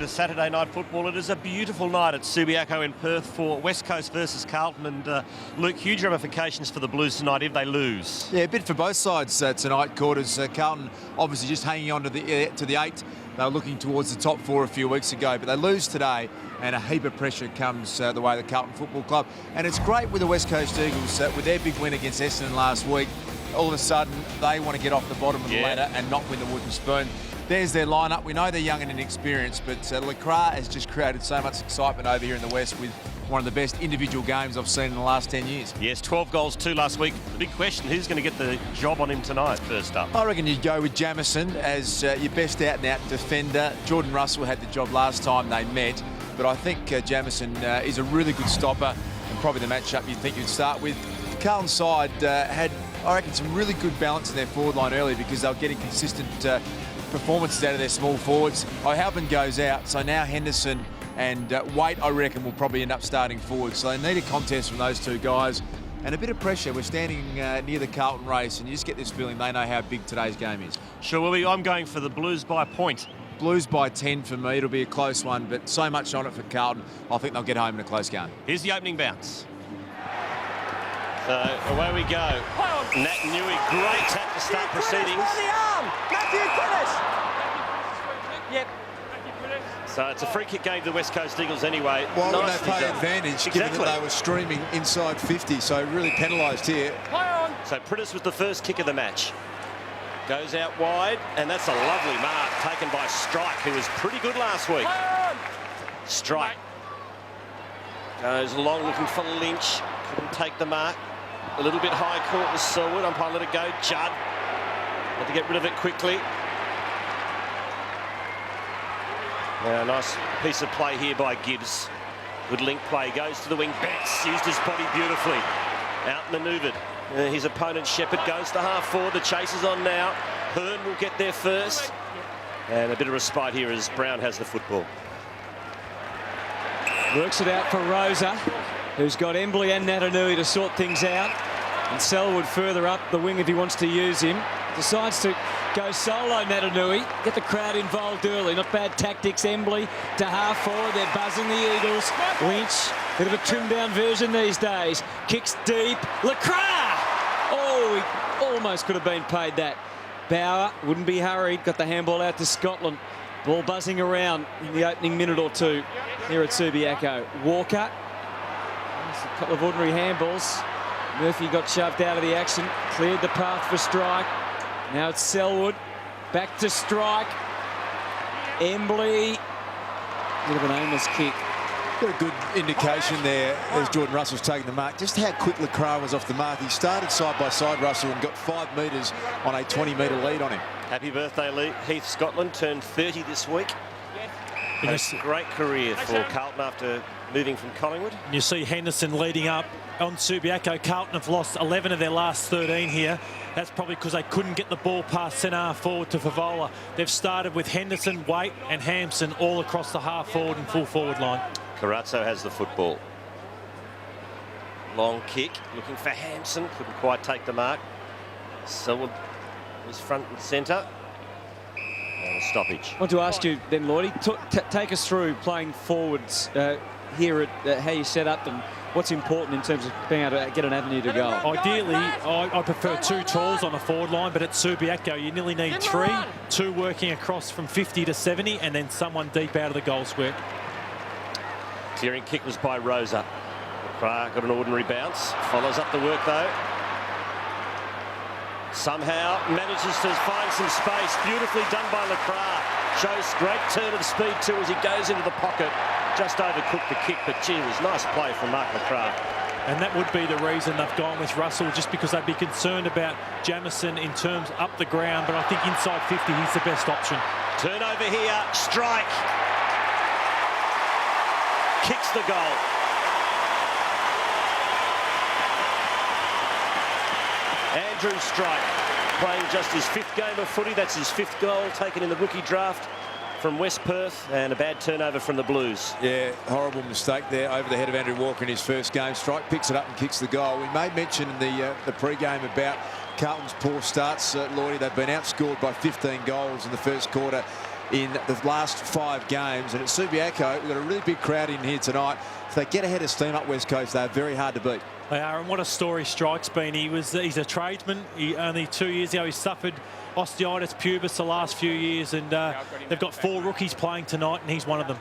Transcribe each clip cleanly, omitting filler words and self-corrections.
to Saturday night football. It is a beautiful night at Subiaco in Perth for West Coast versus Carlton. And Luke, huge ramifications for the Blues tonight if they lose. Yeah, a bit for both sides tonight, Quarters. Carlton obviously just hanging on to the 8. They were looking towards the top 4 a few weeks ago, but they lose today, and a heap of pressure comes the way of the Carlton Football Club. And it's great with the West Coast Eagles with their big win against Essendon last week. All of a sudden, they want to get off the bottom of the ladder and not win the wooden spoon. There's their lineup. We know they're young and inexperienced, but Lacroix has just created so much excitement over here in the West with one of the best individual games I've seen in the last 10 years. Yes, 12 goals, 2 last week. The big question, who's going to get the job on him tonight, first up? I reckon you'd go with Jamison as your best out-and-out defender. Jordan Russell had the job last time they met, but I think Jamison is a really good stopper and probably the matchup you'd think you'd start with. The Carlton side had, I reckon, some really good balance in their forward line earlier because they were getting consistent performances out of their small forwards. O'Halpin goes out, so now Henderson and Waite, I reckon, will probably end up starting forward. So they need a contest from those two guys and a bit of pressure. We're standing near the Carlton race, and you just get this feeling they know how big today's game is. Sure, Willie, I'm going for the Blues by a point. Blues by 10 for me. It'll be a close one, but so much on it for Carlton. I think they'll get home in a close game. Here's the opening bounce. So away we go. Nat Newey, great tap to start proceedings. The arm, Matthew Quinnis. Yep. So it's a free kick game to the West Coast Eagles anyway. Why wouldn't they Nicely play done. advantage, given that they were streaming inside 50, so really penalised here. So Prittis was the first kick of the match. Goes out wide, and that's a lovely mark taken by Strike, who was pretty good last week. Strike goes long, looking for Lynch. Couldn't take the mark. A little bit high court was Selwood. Umpire let it go. Judd had to get rid of it quickly. Now, nice piece of play here by Gibbs. Good link play. Goes to the wing. Betts used his body beautifully. Out-manoeuvred. His opponent, Shepherd, goes to half forward. The chase is on now. Hearn will get there first. And a bit of respite here as Brown has the football. Works it out for Rosa, who's got Embley and Natanui to sort things out. And Selwood further up the wing if he wants to use him. Decides to go solo, Natanui. Get the crowd involved early. Not bad tactics. Embley to half forward. They're buzzing the Eagles. Lynch, bit of a trimmed down version these days. Kicks deep. Lacroix! Oh, he almost could have been paid that. Bauer wouldn't be hurried. Got the handball out to Scotland. Ball buzzing around in the opening minute or two here at Subiaco. Walker. Just a couple of ordinary handballs. Murphy got shoved out of the action. Cleared the path for Strike. Now it's Selwood. Back to Strike. Embley. A bit of an aimless kick. Got a good indication there as Jordan Russell's taking the mark. Just how quick Lacroix was off the mark. He started side by side, Russell, and got 5 metres on a 20-metre lead on him. Happy birthday, Lee. Heath Scotland turned 30 this week. It's a great career for Carlton after moving from Collingwood. You see Henderson leading up on Subiaco. Carlton have lost 11 of their last 13 here. That's probably because they couldn't get the ball past centre half forward to Favola. They've started with Henderson, Waite and Hampson all across the half forward and full forward line. Carazzo has the football. Long kick, looking for Hampson. Couldn't quite take the mark. Selwood was front and centre. And a stoppage. I want to ask you then, Lloydie, take us through playing forwards here at how you set up and what's important in terms of being able to get an avenue to goal. Ideally, I prefer 2 talls on a forward line, but at Subiaco you nearly need 3. 2 working across from 50 to 70 and then someone deep out of the goal square. Clearing kick was by Rosa. Lacroix got an ordinary bounce. Follows up the work though. Somehow manages to find some space. Beautifully done by Lacroix. Shows great turn of speed too as he goes into the pocket. Just overcooked the kick, but gee, it was nice play from Mark Lacroix. And that would be the reason they've gone with Russell, just because they'd be concerned about Jamison in terms up the ground. But I think inside 50, he's the best option. Turnover here. Strike. Kicks the goal. Andrew Strike playing just his 5th game of footy. That's his 5th goal taken in the rookie draft from West Perth, and a bad turnover from the Blues. Yeah, horrible mistake there over the head of Andrew Walker in his first game. Strike picks it up and kicks the goal. We made mention in the pre-game about Carlton's poor starts, Lloydie. They've been outscored by 15 goals in the first quarter. in the last 5 games. And at Subiaco, we've got a really big crowd in here tonight. If they get ahead of steam up West Coast, they're very hard to beat. They are, and what a story Strike's been. He's a tradesman. Only 2 years ago he suffered osteitis pubis the last few years, and they've got 4 rookies playing tonight, and he's one of them.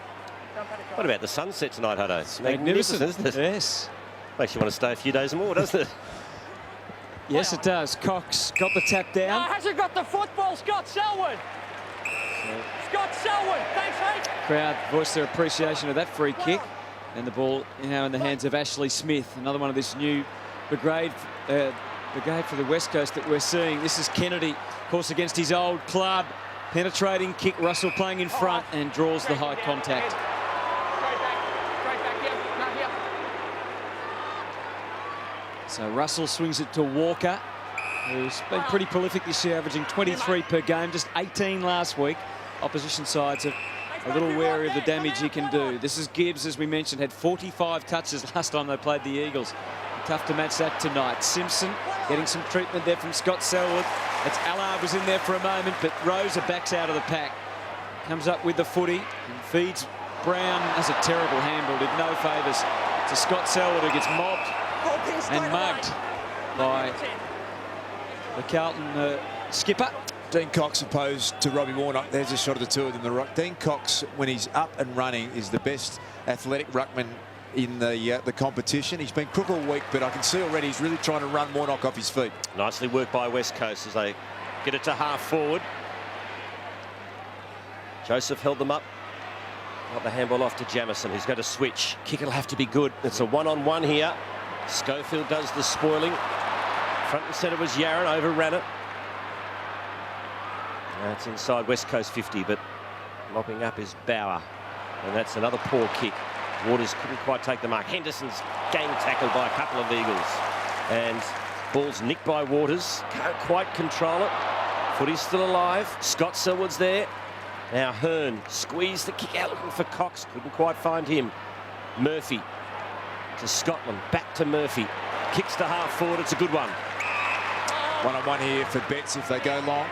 What about the sunset tonight, Hutto? It's Magnificent, isn't it? Yes. Makes you want to stay a few days more, doesn't it? Yes, it does. Cox got the tap down. No, hasn't got the football, Scott Selwood. Scott Selwood, thanks, mate. Crowd voiced their appreciation of that free kick. And the ball now in the hands of Ashley Smith, another one of this new brigade for the West Coast that we're seeing. This is Kennedy, of course, against his old club. Penetrating kick, Russell playing in front and draws the high contact. Straight back here, not here. So Russell swings it to Walker, who's been pretty prolific this year, averaging 23 per game, just 18 last week. Opposition sides have a little wary of the damage he can do. This is Gibbs, as we mentioned, had 45 touches last time they played the Eagles. Tough to match that tonight. Simpson getting some treatment there from Scott Selwood. It's Allard was in there for a moment, but Rosa backs out of the pack. Comes up with the footy and feeds Brown. Has a terrible handball, did no favours to Scott Selwood, who gets mobbed and mugged by the Carlton skipper. Dean Cox opposed to Robbie Warnock. There's a shot of the two of them. The ruck. Dean Cox, when he's up and running, is the best athletic ruckman in the competition. He's been crook all week, but I can see already he's really trying to run Warnock off his feet. Nicely worked by West Coast as they get it to half forward. Joseph held them up. Got the handball off to Jamison, who's going to switch. Kick will have to be good. It's a one-on-one here. Schofield does the spoiling. Front and centre was Yaron, overran it. That's inside West Coast 50, but mopping up is Bauer. And that's another poor kick. Waters couldn't quite take the mark. Henderson's gang tackled by a couple of Eagles. And ball's nicked by Waters. Can't quite control it. Footy's still alive. Scott Selwood's there. Now Hearn squeezed the kick out looking for Cox. Couldn't quite find him. Murphy to Scotland. Back to Murphy. Kicks to half forward. It's a good one. One-on-one here for Betts if they go long.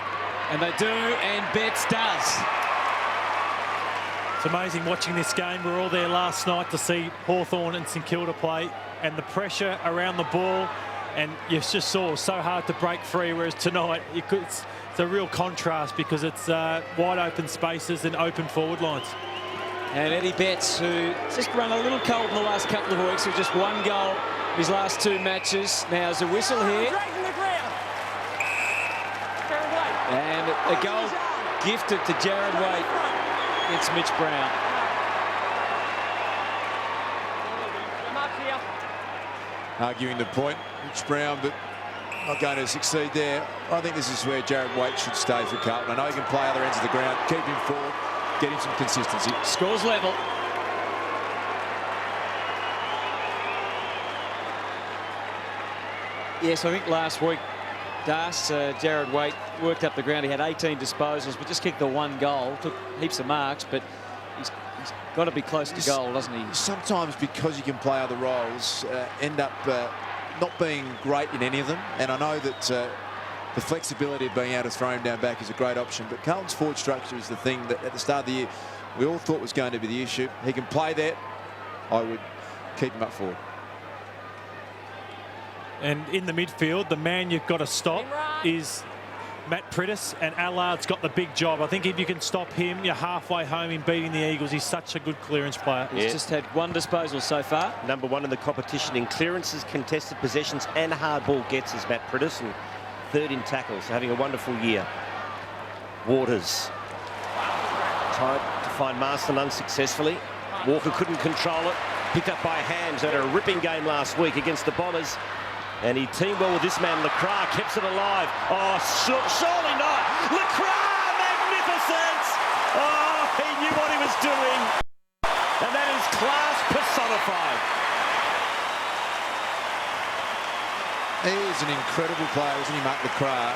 And they do, and Betts does. It's amazing watching this game. We were all there last night to see Hawthorn and St Kilda play, and the pressure around the ball, and you just saw it was so hard to break free, whereas tonight it's a real contrast because it's wide open spaces and open forward lines. And Eddie Betts, who just run a little cold in the last couple of weeks with just 1 goal in his last 2 matches. Now there's a whistle here. And a goal gifted to Jared Waite against Mitch Brown. Arguing the point, Mitch Brown, but not going to succeed there. I think this is where Jared Waite should stay for Carlton. I know he can play other ends of the ground, keep him forward, get him some consistency. Scores level. Yes, I think last week, Jared Waite worked up the ground. He had 18 disposals, but just kicked the 1 goal. Took heaps of marks, but he's got to be close to goal, doesn't he? Sometimes, because you can play other roles, end up not being great in any of them. And I know that the flexibility of being able to throw him down back is a great option. But Carlton's forward structure is the thing that at the start of the year we all thought was going to be the issue. He can play that. I would keep him up forward. And in the midfield, the man you've got to stop is Matt Prittis, and Allard's got the big job. I think if you can stop him, you're halfway home in beating the Eagles. He's such a good clearance player. He's just had 1 disposal so far. Number 1 in the competition in clearances, contested possessions and hard ball gets is Matt Prittis, and 3rd in tackles, so having a wonderful year. Waters tried to find Marston unsuccessfully. Walker couldn't control it. Picked up by Hams, had a ripping game last week against the Bombers. And he teamed well with this man, Lacroix, keeps it alive. Oh, surely not. Lacroix, magnificent! Oh, he knew what he was doing. And that is class personified. He is an incredible player, isn't he, Mark Lacroix?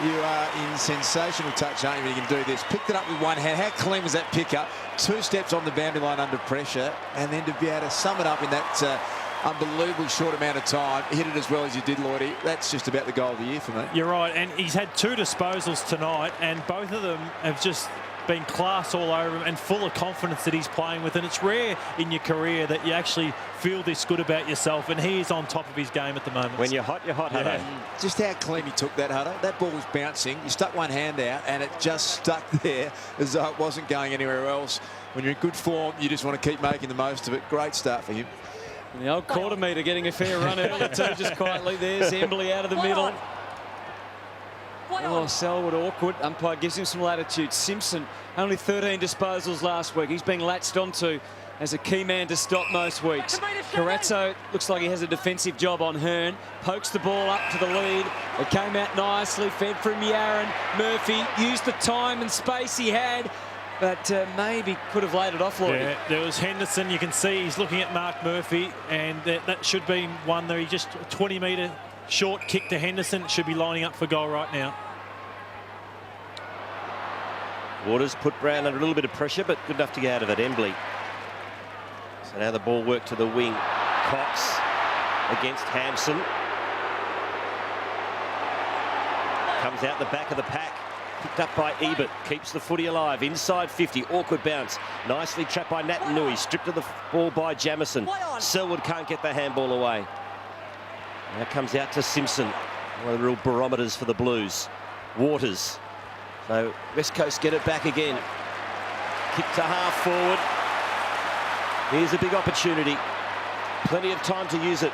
You are in sensational touch, aren't you, when you can do this? Picked it up with 1 hand. How clean was that pick-up? 2 steps on the boundary line under pressure, and then to be able to sum it up in that unbelievably short amount of time, hit it as well as you did, Lloydie. That's just about the goal of the year for me. You're right, and he's had 2 disposals tonight, and both of them have just been class all over him and full of confidence that he's playing with. And it's rare in your career that you actually feel this good about yourself. And he is on top of his game at the moment. When you're hot, Hutto. Just how clean he took that, Hutto. That ball was bouncing. You stuck one hand out and it just stuck there as though it wasn't going anywhere else. When you're in good form, you just want to keep making the most of it. Great start for him. And the old quarter metre getting a fair run early too, just quietly. There's Embley out of the middle. Oh, Selwood awkward. Umpire gives him some latitude. Simpson, only 13 disposals last week. He's been latched onto as a key man to stop most weeks. Carazzo looks like he has a defensive job on Hearn. Pokes the ball up to the lead. It came out nicely, fed from Yaron. Murphy used the time and space he had, but maybe could have laid it off, Lloyd. Yeah, there was Henderson. You can see he's looking at Mark Murphy, and that should be one there. He just a 20-metre short kick to Henderson. Should be lining up for goal right now. Waters put Brown under a little bit of pressure, but good enough to get out of it. Embley. So now the ball worked to the wing. Cox against Hampson. Comes out the back of the pack. Picked up by Ebert. Keeps the footy alive. Inside 50. Awkward bounce. Nicely trapped by Natanui. Stripped of the ball by Jamison. Selwood can't get the handball away. Now comes out to Simpson. One of the real barometers for the Blues. Waters. So West Coast get it back again. Kick to half forward. Here's a big opportunity. Plenty of time to use it.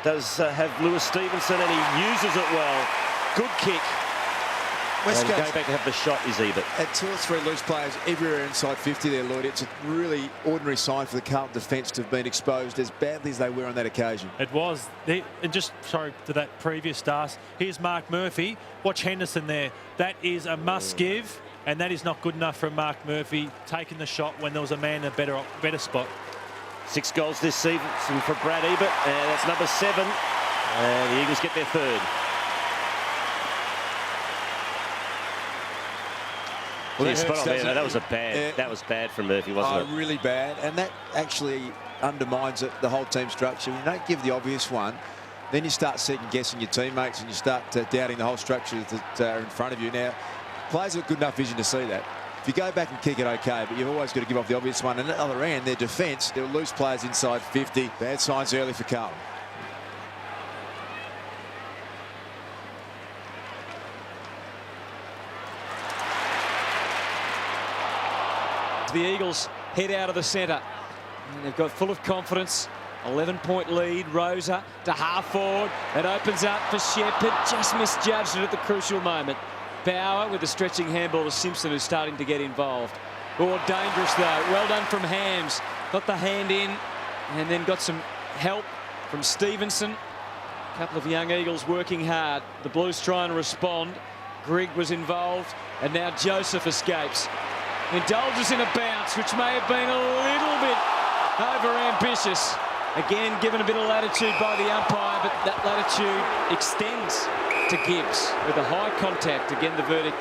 Does have Lewis Stevenson, and he uses it well. Good kick. West Coast going back to have the shot is Ebert. Had 2 or 3 loose players everywhere inside 50 there, Lloyd. It's a really ordinary sign for the Carlton defence to have been exposed as badly as they were on that occasion. It was. And just, sorry, to that previous start. Here's Mark Murphy. Watch Henderson there. That is a must-give, and that is not good enough from Mark Murphy taking the shot when there was a man in a better spot. 6 goals this season for Brad Ebert, and that's number 7. And the Eagles get their 3rd. Well, that's spot on there. That was that was bad from Murphy, wasn't it? Really bad, and that actually undermines the whole team structure. When you don't give the obvious one, then you start second-guessing your teammates and you start doubting the whole structure that are in front of you. Now, players have good enough vision to see that. If you go back and kick it, okay, but you've always got to give off the obvious one. And at the other end, their defence, there were loose players inside 50. Bad signs early for Carlton. The Eagles head out of the centre. And they've got full of confidence. 11-point lead. Rosa to half forward. It opens up for Shepherd. Just misjudged it at the crucial moment. Bauer with a stretching handball to Simpson, who's starting to get involved. Oh, dangerous though. Well done from Hams. Got the hand in and then got some help from Stevenson. A couple of young Eagles working hard. The Blues trying to respond. Grigg was involved, and now Joseph escapes. Indulges in a bounce, which may have been a little bit over-ambitious. Again, given a bit of latitude by the umpire, but that latitude extends to Gibbs with a high contact. Again, the verdict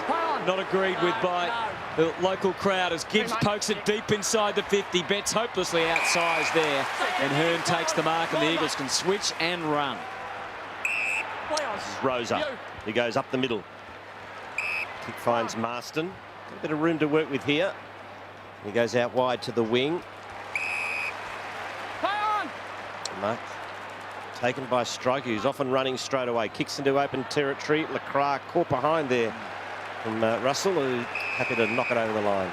not agreed with by the local crowd as Gibbs pokes it deep inside the 50. Betts hopelessly outsized there, and Hearn takes the mark, and the Eagles can switch and run. Rosa, he goes up the middle. Kick finds Marston. A bit of room to work with here. He goes out wide to the wing. Mark taken by Striker, who's often running straight away. Kicks into open territory. Lacroix caught behind there from Russell, who's happy to knock it over the line.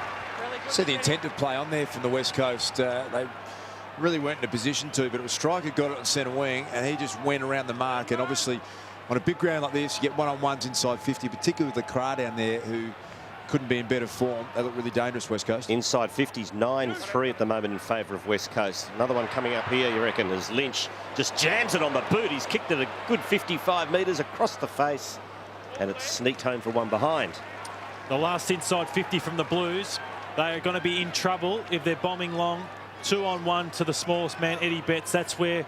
So the intent of play on there from the West Coast. They really weren't in a position to, but it was Striker got it on centre wing, and he just went around the mark. And obviously, on a big ground like this, you get one-on-ones inside 50, particularly with Lacroix down there, who couldn't be in better form. They look really dangerous, West Coast. Inside 50s, 9-3 at the moment in favour of West Coast. Another one coming up here, you reckon, as Lynch just jams it on the boot. He's kicked it a good 55 metres across the face, and it's sneaked home for one behind. The last inside 50 from the Blues. They are going to be in trouble if they're bombing long. 2-on-1 to the smallest man, Eddie Betts. That's where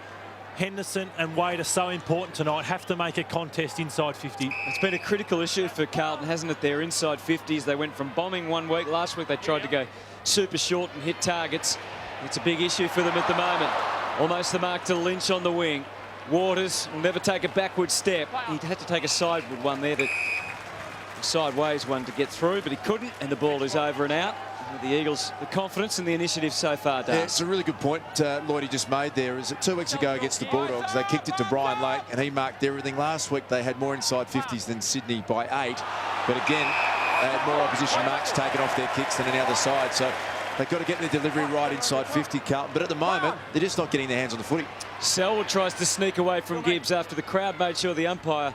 Henderson and Wade are so important tonight. Have to make a contest inside 50. It's been a critical issue for Carlton, hasn't it? Their inside 50s. They went from bombing one week. Last week they tried to go super short and hit targets. It's a big issue for them at the moment. Almost the mark to Lynch on the wing. Waters will never take a backward step. He'd had to take a sideward one there to Sideways one to get through, but he couldn't, and the ball is over and out. With the Eagles, the confidence and the initiative so far, Dave. Yeah, it's a really good point Lloydie just made there. Is that 2 weeks ago against the Bulldogs, they kicked it to Brian Lake, and he marked everything. Last week, they had more inside 50s than Sydney by 8. But again, they had more opposition marks taken off their kicks than any other side. So they've got to get their delivery right inside 50, Carlton. But at the moment, they're just not getting their hands on the footy. Selwood tries to sneak away from Gibbs after the crowd made sure the umpire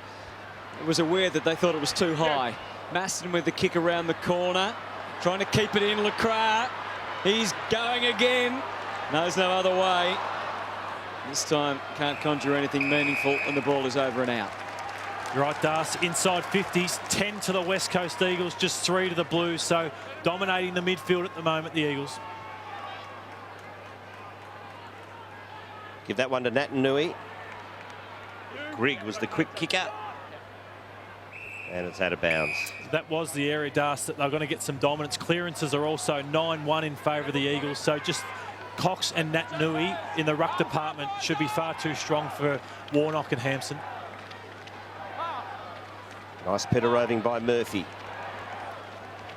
was aware that they thought it was too high. Maston with the kick around the corner, trying to keep it in. Lacroix, he's going again. Knows no other way. This time can't conjure anything meaningful, and the ball is over and out. You're right, Das. Inside 50s, 10 to the West Coast Eagles, just 3 to the Blues. So dominating the midfield at the moment, the Eagles. Give that one to Natanui. Grigg was the quick kicker. And it's out of bounds. That was the area, Das, that they're going to get some dominance. Clearances are also 9-1 in favour of the Eagles. So just Cox and Natanui in the ruck department should be far too strong for Warnock and Hampson. Nice petter roving by Murphy.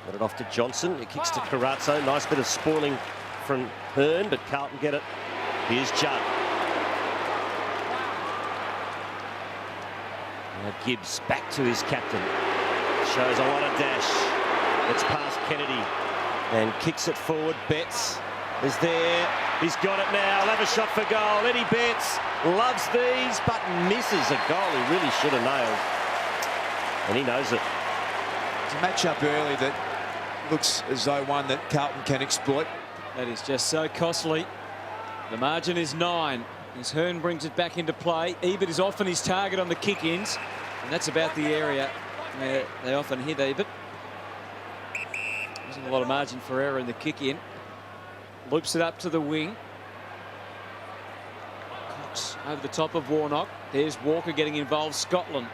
Got it off to Johnson. It kicks to Carazzo. Nice bit of spoiling from Hearn, but Carlton get it. Here's Judd. Now Gibbs back to his captain. Shows a lot of dash. It's past Kennedy and kicks it forward. Betts is there. He's got it now. He'll have a shot for goal. Eddie Betts loves these, but misses a goal he really should have nailed. And he knows it. It's a match-up early that looks as though one that Carlton can exploit. That is just so costly. The margin is 9. As Hearn brings it back into play, Ebert is often his target on the kick-ins, and that's about the area where they often hit Ebert. Isn't a lot of margin for error in the kick-in. Loops it up to the wing. Cox over the top of Warnock. There's Walker getting involved. Scotland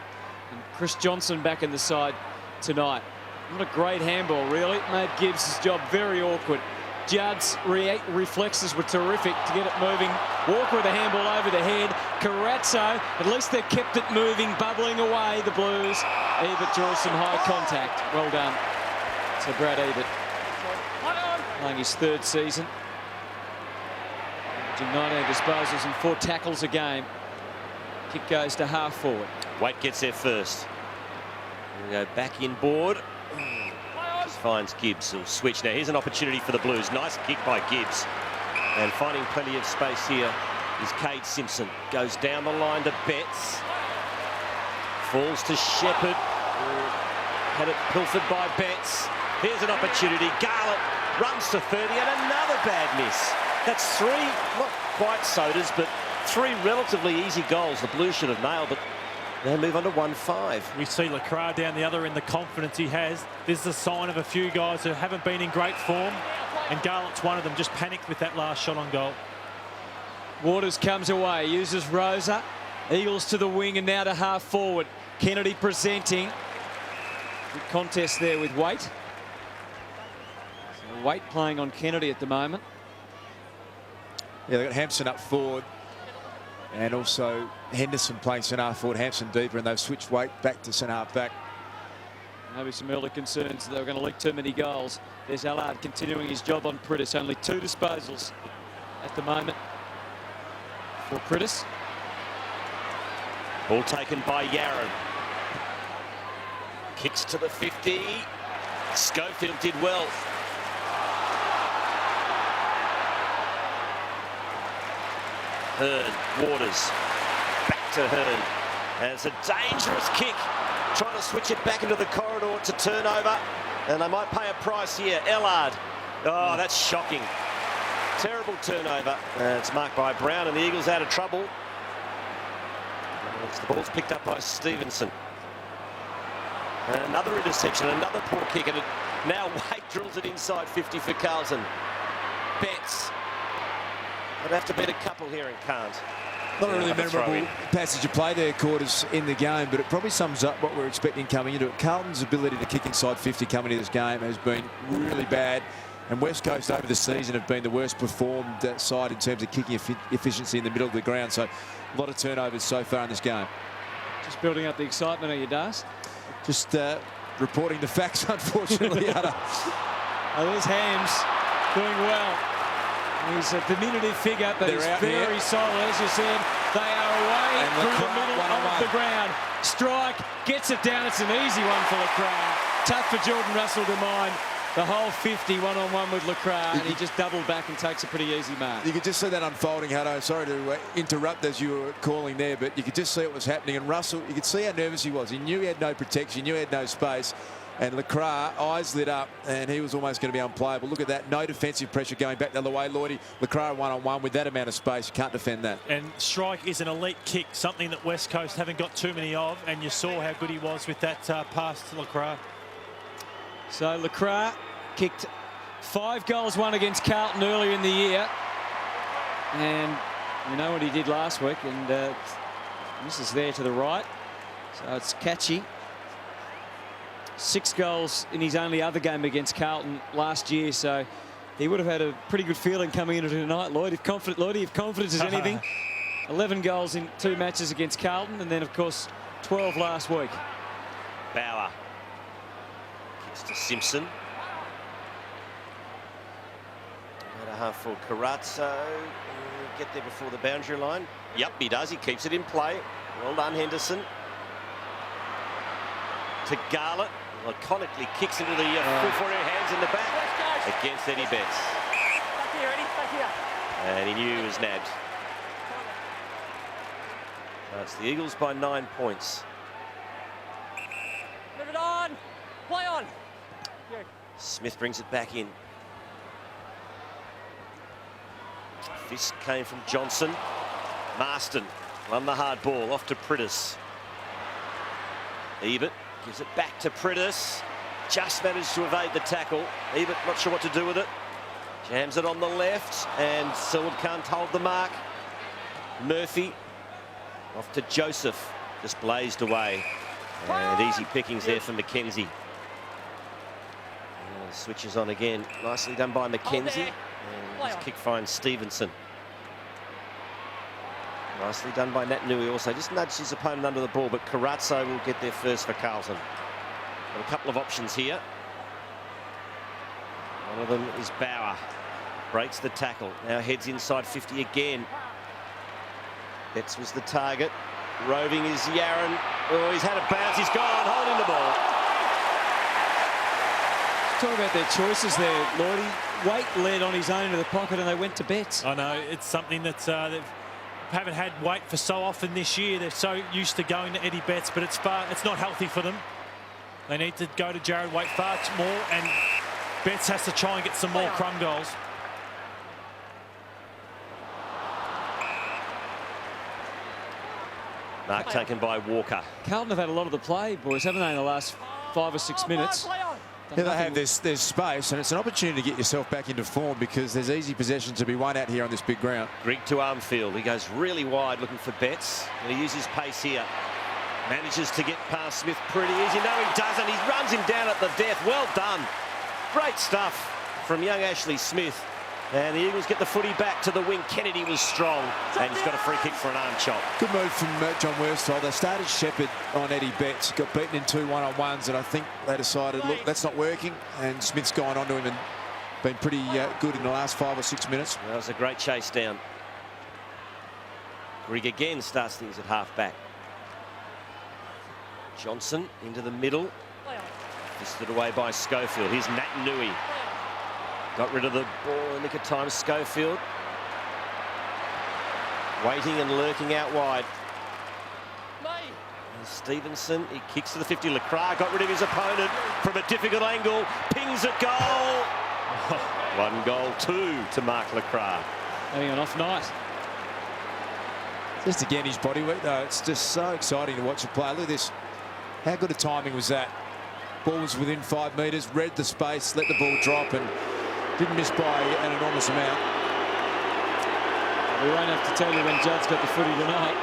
and Chris Johnson back in the side tonight. Not a great handball, really. It made Gibbs' job very awkward. Judd's reflexes were terrific to get it moving. Walker with a handball over the head. Carazzo, at least they kept it moving, bubbling away, the Blues. Ebert draws some high contact. Well done to Brad Ebert. Playing his 3rd season. 19 disposals and 4 tackles a game. Kick goes to half forward. Waite gets there first. We'll go back inboard. Just finds Gibbs. He'll switch now. Here's an opportunity for the Blues. Nice kick by Gibbs. And finding plenty of space here is Cade Simpson. Goes down the line to Betts. Falls to Shepherd. Had it pilfered by Betts. Here's an opportunity. Garlett runs to 30 and another bad miss. That's 3, not quite sodas, but 3 relatively easy goals the Blues should have nailed, but they move on to 1-5. We see Lacroix down the other end, the confidence he has. This is a sign of a few guys who haven't been in great form, and Garlett's one of them. Just panicked with that last shot on goal. Waters comes away, uses Rosa. Eagles to the wing and now to half forward. Kennedy presenting. Good contest there with Waite. So Waite playing on Kennedy at the moment. Yeah, they've got Hampson up forward. And also Henderson playing centre half forward, Hampson deeper, and they've switched Waite back to centre half back. Maybe some early concerns that they were going to leak too many goals. There's Allard continuing his job on Priddis. Only 2 disposals at the moment for Priddis. Ball taken by Yarran. Kicks to the 50. Schofield did well. Hearn, Waters, back to Hearn. And it's a dangerous kick. Trying to switch it back into the corridor to turnover. And they might pay a price here. Ellard. Oh, that's shocking. Terrible turnover. It's marked by Brown and the Eagles out of trouble. The ball's picked up by Stevenson. And another interception, another poor kick. And now Waite drills it inside 50 for Carlton. Betts. I'd have to bet a couple here and can't. Not a really memorable passage of play there, Quarters, in the game, but it probably sums up what we're expecting coming into it. Carlton's ability to kick inside 50 coming into this game has been really bad, and West Coast over the season have been the worst performed side in terms of kicking efficiency in the middle of the ground. So a lot of turnovers so far in this game. Just building up the excitement, are you, Das? Just reporting the facts, unfortunately. Oh, there's Hams doing well. He's a diminutive figure, but he's very solid. As you said, they are away through the middle of the ground. Strike, gets it down. It's an easy one for LeCras. Tough for Jordan Russell to mind. The whole 50 one-on-one with LeCras, and he just doubled back and takes a pretty easy mark. You could just see that unfolding, Hutto. Sorry to interrupt as you were calling there, but you could just see what was happening. And Russell, you could see how nervous he was. He knew he had no protection, he knew he had no space. And LeCras, eyes lit up, and he was almost going to be unplayable. Look at that, no defensive pressure going back the other way. Lloydie, LeCras one-on-one with that amount of space. You can't defend that. And strike is an elite kick, something that West Coast haven't got too many of, and you saw how good he was with that pass to LeCras. So LeCras kicked 5 goals, 1 against Carlton earlier in the year. And you know what he did last week, and this is there to the right. So it's catchy. 6 goals in his only other game against Carlton last year, so he would have had a pretty good feeling coming into tonight, Lloyd. If confidence is anything, 11 goals in 2 matches against Carlton, and then of course 12 last week. Bauer kicks to Simpson. And a half for Carazzo. Get there before the boundary line. Yep, he does. He keeps it in play. Well done, Henderson. To Garlett. Iconically kicks into the full forward hands in the back against Eddie Betts. Back here, Eddie, back here. And he knew he was nabbed. So it's the Eagles by 9 points. Move it on. Play on. Yeah. Smith brings it back in. Fist came from Johnson. Marston won the hard ball off to Priddis. Ebert gives it back to Priddis. Just managed to evade the tackle. Ebert not sure what to do with it. Jams it on the left, and Selwood can't hold the mark. Murphy off to Joseph. Just blazed away. And easy pickings there for McKenzie. Switches on again. Nicely done by McKenzie. And his kick finds Stevenson. Nicely done by Natanui also. Just nudged his opponent under the ball, but Carazzo will get there first for Carlton. Got a couple of options here. One of them is Bauer. Breaks the tackle. Now heads inside 50 again. Betts was the target. Roving is Yaron. Oh, he's had a bounce. He's gone, holding the ball. Talk about their choices there, Lloydie. Waite led on his own to the pocket, and they went to Betts. I know, it's something that they haven't had Waite for so often this year. They're so used to going to Eddie Betts, but it's not healthy for them. They need to go to Jared Waite far more, and Betts has to try and get some more crumb goals. Mark taken by Walker. Carlton have had a lot of the play, boys, haven't they, in the last 5 or 6 minutes? Yeah, they have. There's space, and it's an opportunity to get yourself back into form because there's easy possessions to be won out here on this big ground. Grigg to Armfield. He goes really wide looking for Betts. And he uses pace here. Manages to get past Smith pretty easy. No, he doesn't. He runs him down at the death. Well done. Great stuff from young Ashley Smith. And the Eagles get the footy back to the wing. Kennedy was strong, and he's got a free kick for an arm chop. Good move from John Worsfold. They started Shepherd on Eddie Betts. Got beaten in 2 one-on-ones, and I think they decided, look, that's not working. And Smith's gone on to him and been pretty good in the last 5 or 6 minutes. That was a great chase down. Grigg again starts things at half-back. Johnson into the middle. Fisted away by Schofield. Here's Natanui. Got rid of the ball in the nick of time. Schofield waiting and lurking out wide. And Stevenson, he kicks to the 50. LeCras got rid of his opponent from a difficult angle. Pings a goal. 1 goal, 2 to Mark LeCras. Having an off night. Just again, his body work, though. It's just so exciting to watch him play. Look at this. How good a timing was that? Ball was within 5 metres, read the space, let the ball drop, and didn't miss by an enormous amount. We won't have to tell you when Judd's got the footy tonight.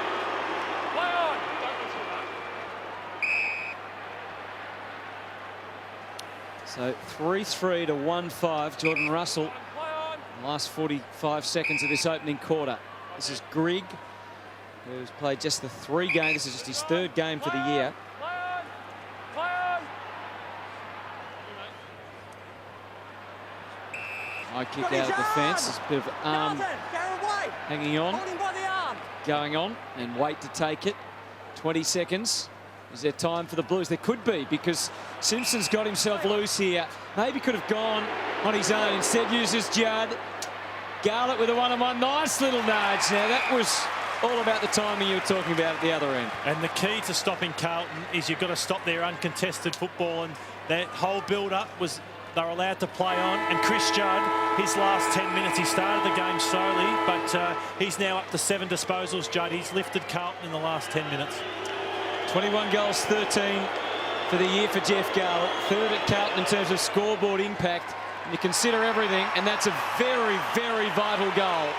So 3-3 to 1-5. Jordan Russell. Last 45 seconds of this opening quarter. This is Grigg, who's played just the 3 games. This is just his 3rd game for the year. High kick out of defence. There's a bit of arm hanging on, going on, and wait to take it. 20 seconds. Is there time for the Blues? There could be, because Simpson's got himself loose here. Maybe could have gone on his own. Instead uses Judd. Garlett with a one-on-one. Nice little nudge. Now that was all about the timing you were talking about at the other end. And the key to stopping Carlton is you've got to stop their uncontested football, and that whole build-up was they're allowed to play on. And Chris Judd, his last 10 minutes, he started the game slowly, but he's now up to 7 disposals, Judd. He's lifted Carlton in the last 10 minutes. 21 goals, 13 for the year for Jeff Garlett. Third at Carlton in terms of scoreboard impact. You consider everything, and that's a very, very vital goal.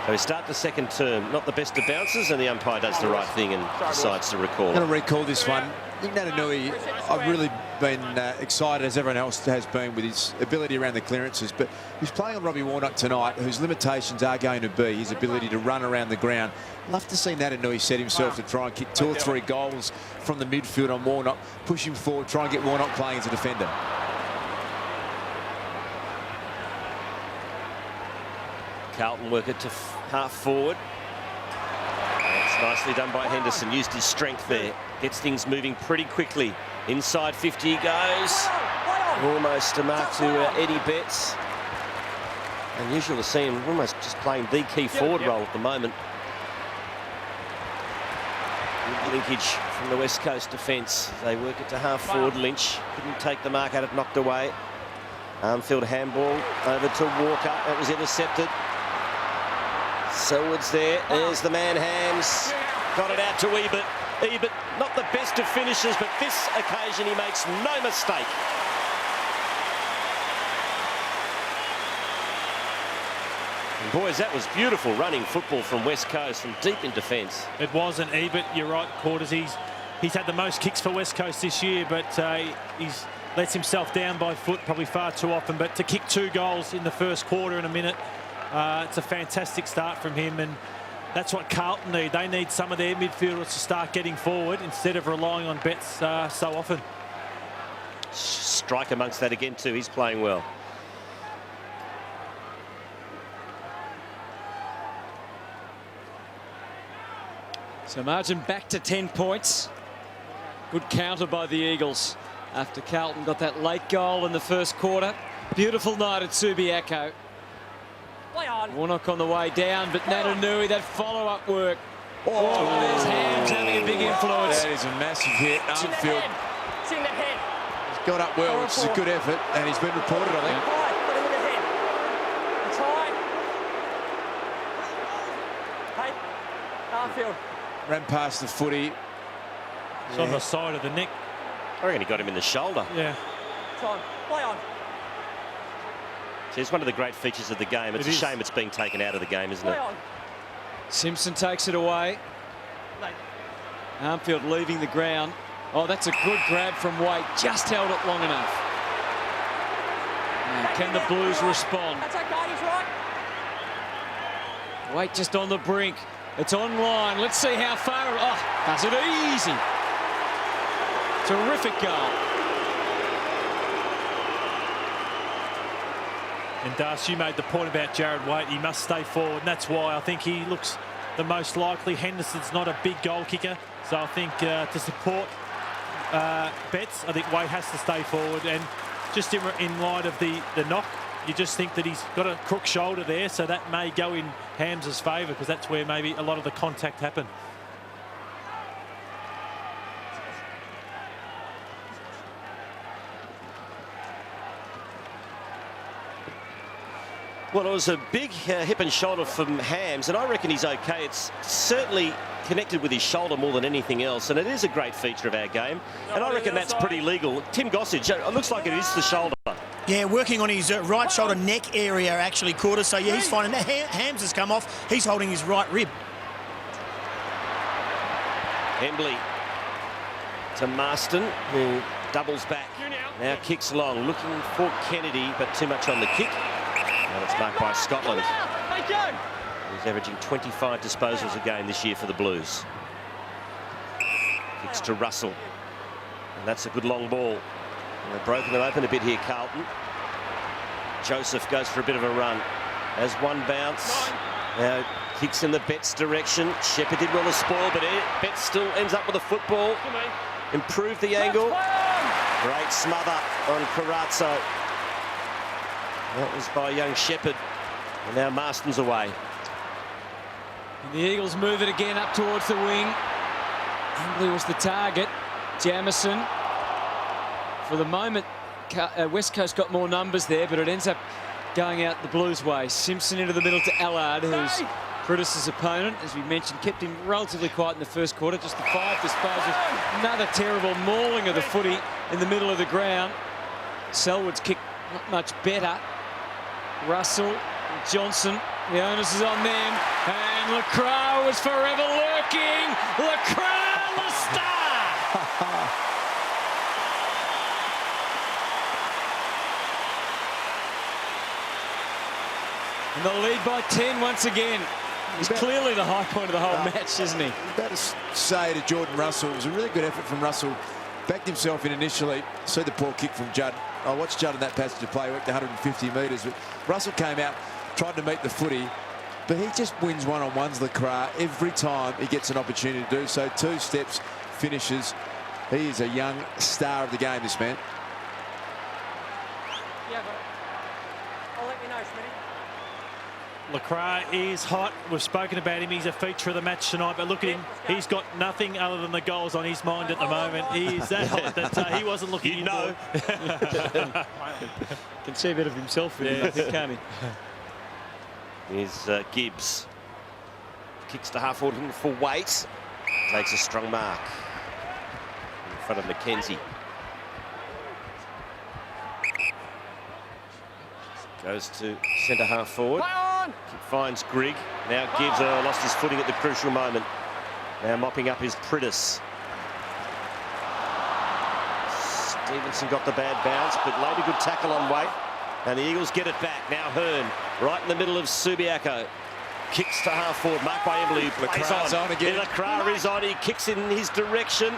So we start the second term. Not the best of bounces, and the umpire does the right thing and decides to recall. I'm going to recall this one. I think Natanui, I've really been excited, as everyone else has been, with his ability around the clearances, but he's playing on Robbie Warnock tonight, whose limitations are going to be his ability to run around the ground. Love to see Natanui set himself to try and kick 2 or 3 goals from the midfield on Warnock, push him forward, try and get Warnock playing as a defender. Carlton work it to half forward. That's nicely done by Henderson. Used his strength there. Gets things moving pretty quickly. Inside 50 he goes. Almost a mark to Eddie Betts. Unusual to see him almost just playing the key forward role at the moment. Good linkage from the West Coast defence. They work it to half forward. Lynch couldn't take the mark, had it knocked away. Armfield handball over to Walker. That was intercepted. Selwood's there. There's the man, Hams. Got it out to Ebert. Ebert, not the best of finishers, but this occasion he makes no mistake. And boys, that was beautiful running football from West Coast and deep in defence. It wasn't Ebert, you're right, Quarters. He's had the most kicks for West Coast this year, but he's lets himself down by foot probably far too often. But to kick 2 goals in the first quarter in a minute, it's a fantastic start from him, and that's what Carlton need. They need some of their midfielders to start getting forward instead of relying on Betts so often. Strike amongst that again too. He's playing well. So margin back to 10 points. Good counter by the Eagles after Carlton got that late goal in the first quarter. Beautiful night at Subiaco. Warnock on the way down, but Natanui, that follow-up work. Oh, there's Hams having a big influence. That is a massive hit. Armfield. It's in the head. He's got up well, which is a good effort, and he's been reported, I think. Put him in the head. It's high. Hey, Armfield. Ran past the footy. It's on the side of the neck. I reckon he got him in the shoulder. Yeah. Time. Play on. See, it's one of the great features of the game. It's a shame it's being taken out of the game, isn't it? Simpson takes it away. Armfield leaving the ground. Oh, that's a good grab from Waite. Just held it long enough. And can the Blues respond? That's okay, he's right. Waite just on the brink. It's online. Let's see how far. Oh, does it easy. Terrific goal. And Darcy, you made the point about Jared Waite. He must stay forward, and that's why I think he looks the most likely. Henderson's not a big goal kicker, so I think to support Betts, I think Waite has to stay forward. And just in light of the knock, you just think that he's got a crook shoulder there, so that may go in Hams' favour, because that's where maybe a lot of the contact happened. Well, it was a big hip and shoulder from Hams, and I reckon he's okay. It's certainly connected with his shoulder more than anything else, and it is a great feature of our game, and I reckon that's pretty legal. Tim Gossage, it looks like it is the shoulder. Yeah, working on his right shoulder neck area, actually, Quarters. So, yeah, he's fine. Now, Hams has come off. He's holding his right rib. Hembley to Marston, who doubles back. Now kicks long, looking for Kennedy, but too much on the kick. And it's marked by Scotland. He's averaging 25 disposals a game this year for the Blues. Kicks to Russell. And that's a good long ball. And they've broken them open a bit here, Carlton. Joseph goes for a bit of a run. Has one bounce. Now kicks in the Betts direction. Shepherd did well to spoil, but Betts still ends up with a football. Improved the angle. Great smother on Carazzo. That was by young Shepherd. And now Marston's away. And the Eagles move it again up towards the wing. Embley was the target. Jamison. For the moment, West Coast got more numbers there, but it ends up going out the Blues' way. Simpson into the middle to Allard, who's Pritis' opponent. As we mentioned, kept him relatively quiet in the first quarter. Just the 5 disposals. Another terrible mauling of the footy in the middle of the ground. Selwood's kick not much better. Russell, Johnson, the onus is on them. And LeCras was forever lurking. LeCras, the star! And they'll lead by 10 once again. He's clearly the high point of the whole match, isn't he? About to say to Jordan Russell, it was a really good effort from Russell. Backed himself in initially. See the poor kick from Judd. I watched Judd in that passage of play, worked 150 metres, but Russell came out, tried to meet the footy, but he just wins one-on-ones, LeCras, every time he gets an opportunity to do so. 2 steps, finishes. He is a young star of the game, this man. Yeah, but I'll let you know, Smitty. LeCras is hot. We've spoken about him. He's a feature of the match tonight. But look at him. He's got nothing other than the goals on his mind at the moment. He is that hot that he wasn't looking. You know. Can see a bit of himself in him, I think, can't he? Here's Gibbs. Kicks to half forward for weight. Takes a strong mark in front of McKenzie. Goes to centre half forward. Finds Grigg. Now Gibbs lost his footing at the crucial moment. Now mopping up his Pritis. Stevenson got the bad bounce, but laid a good tackle on weight. And the Eagles get it back. Now Hearn, right in the middle of Subiaco. Kicks to half forward, marked by Embley. LeCras on again. LeCras is on, he kicks in his direction.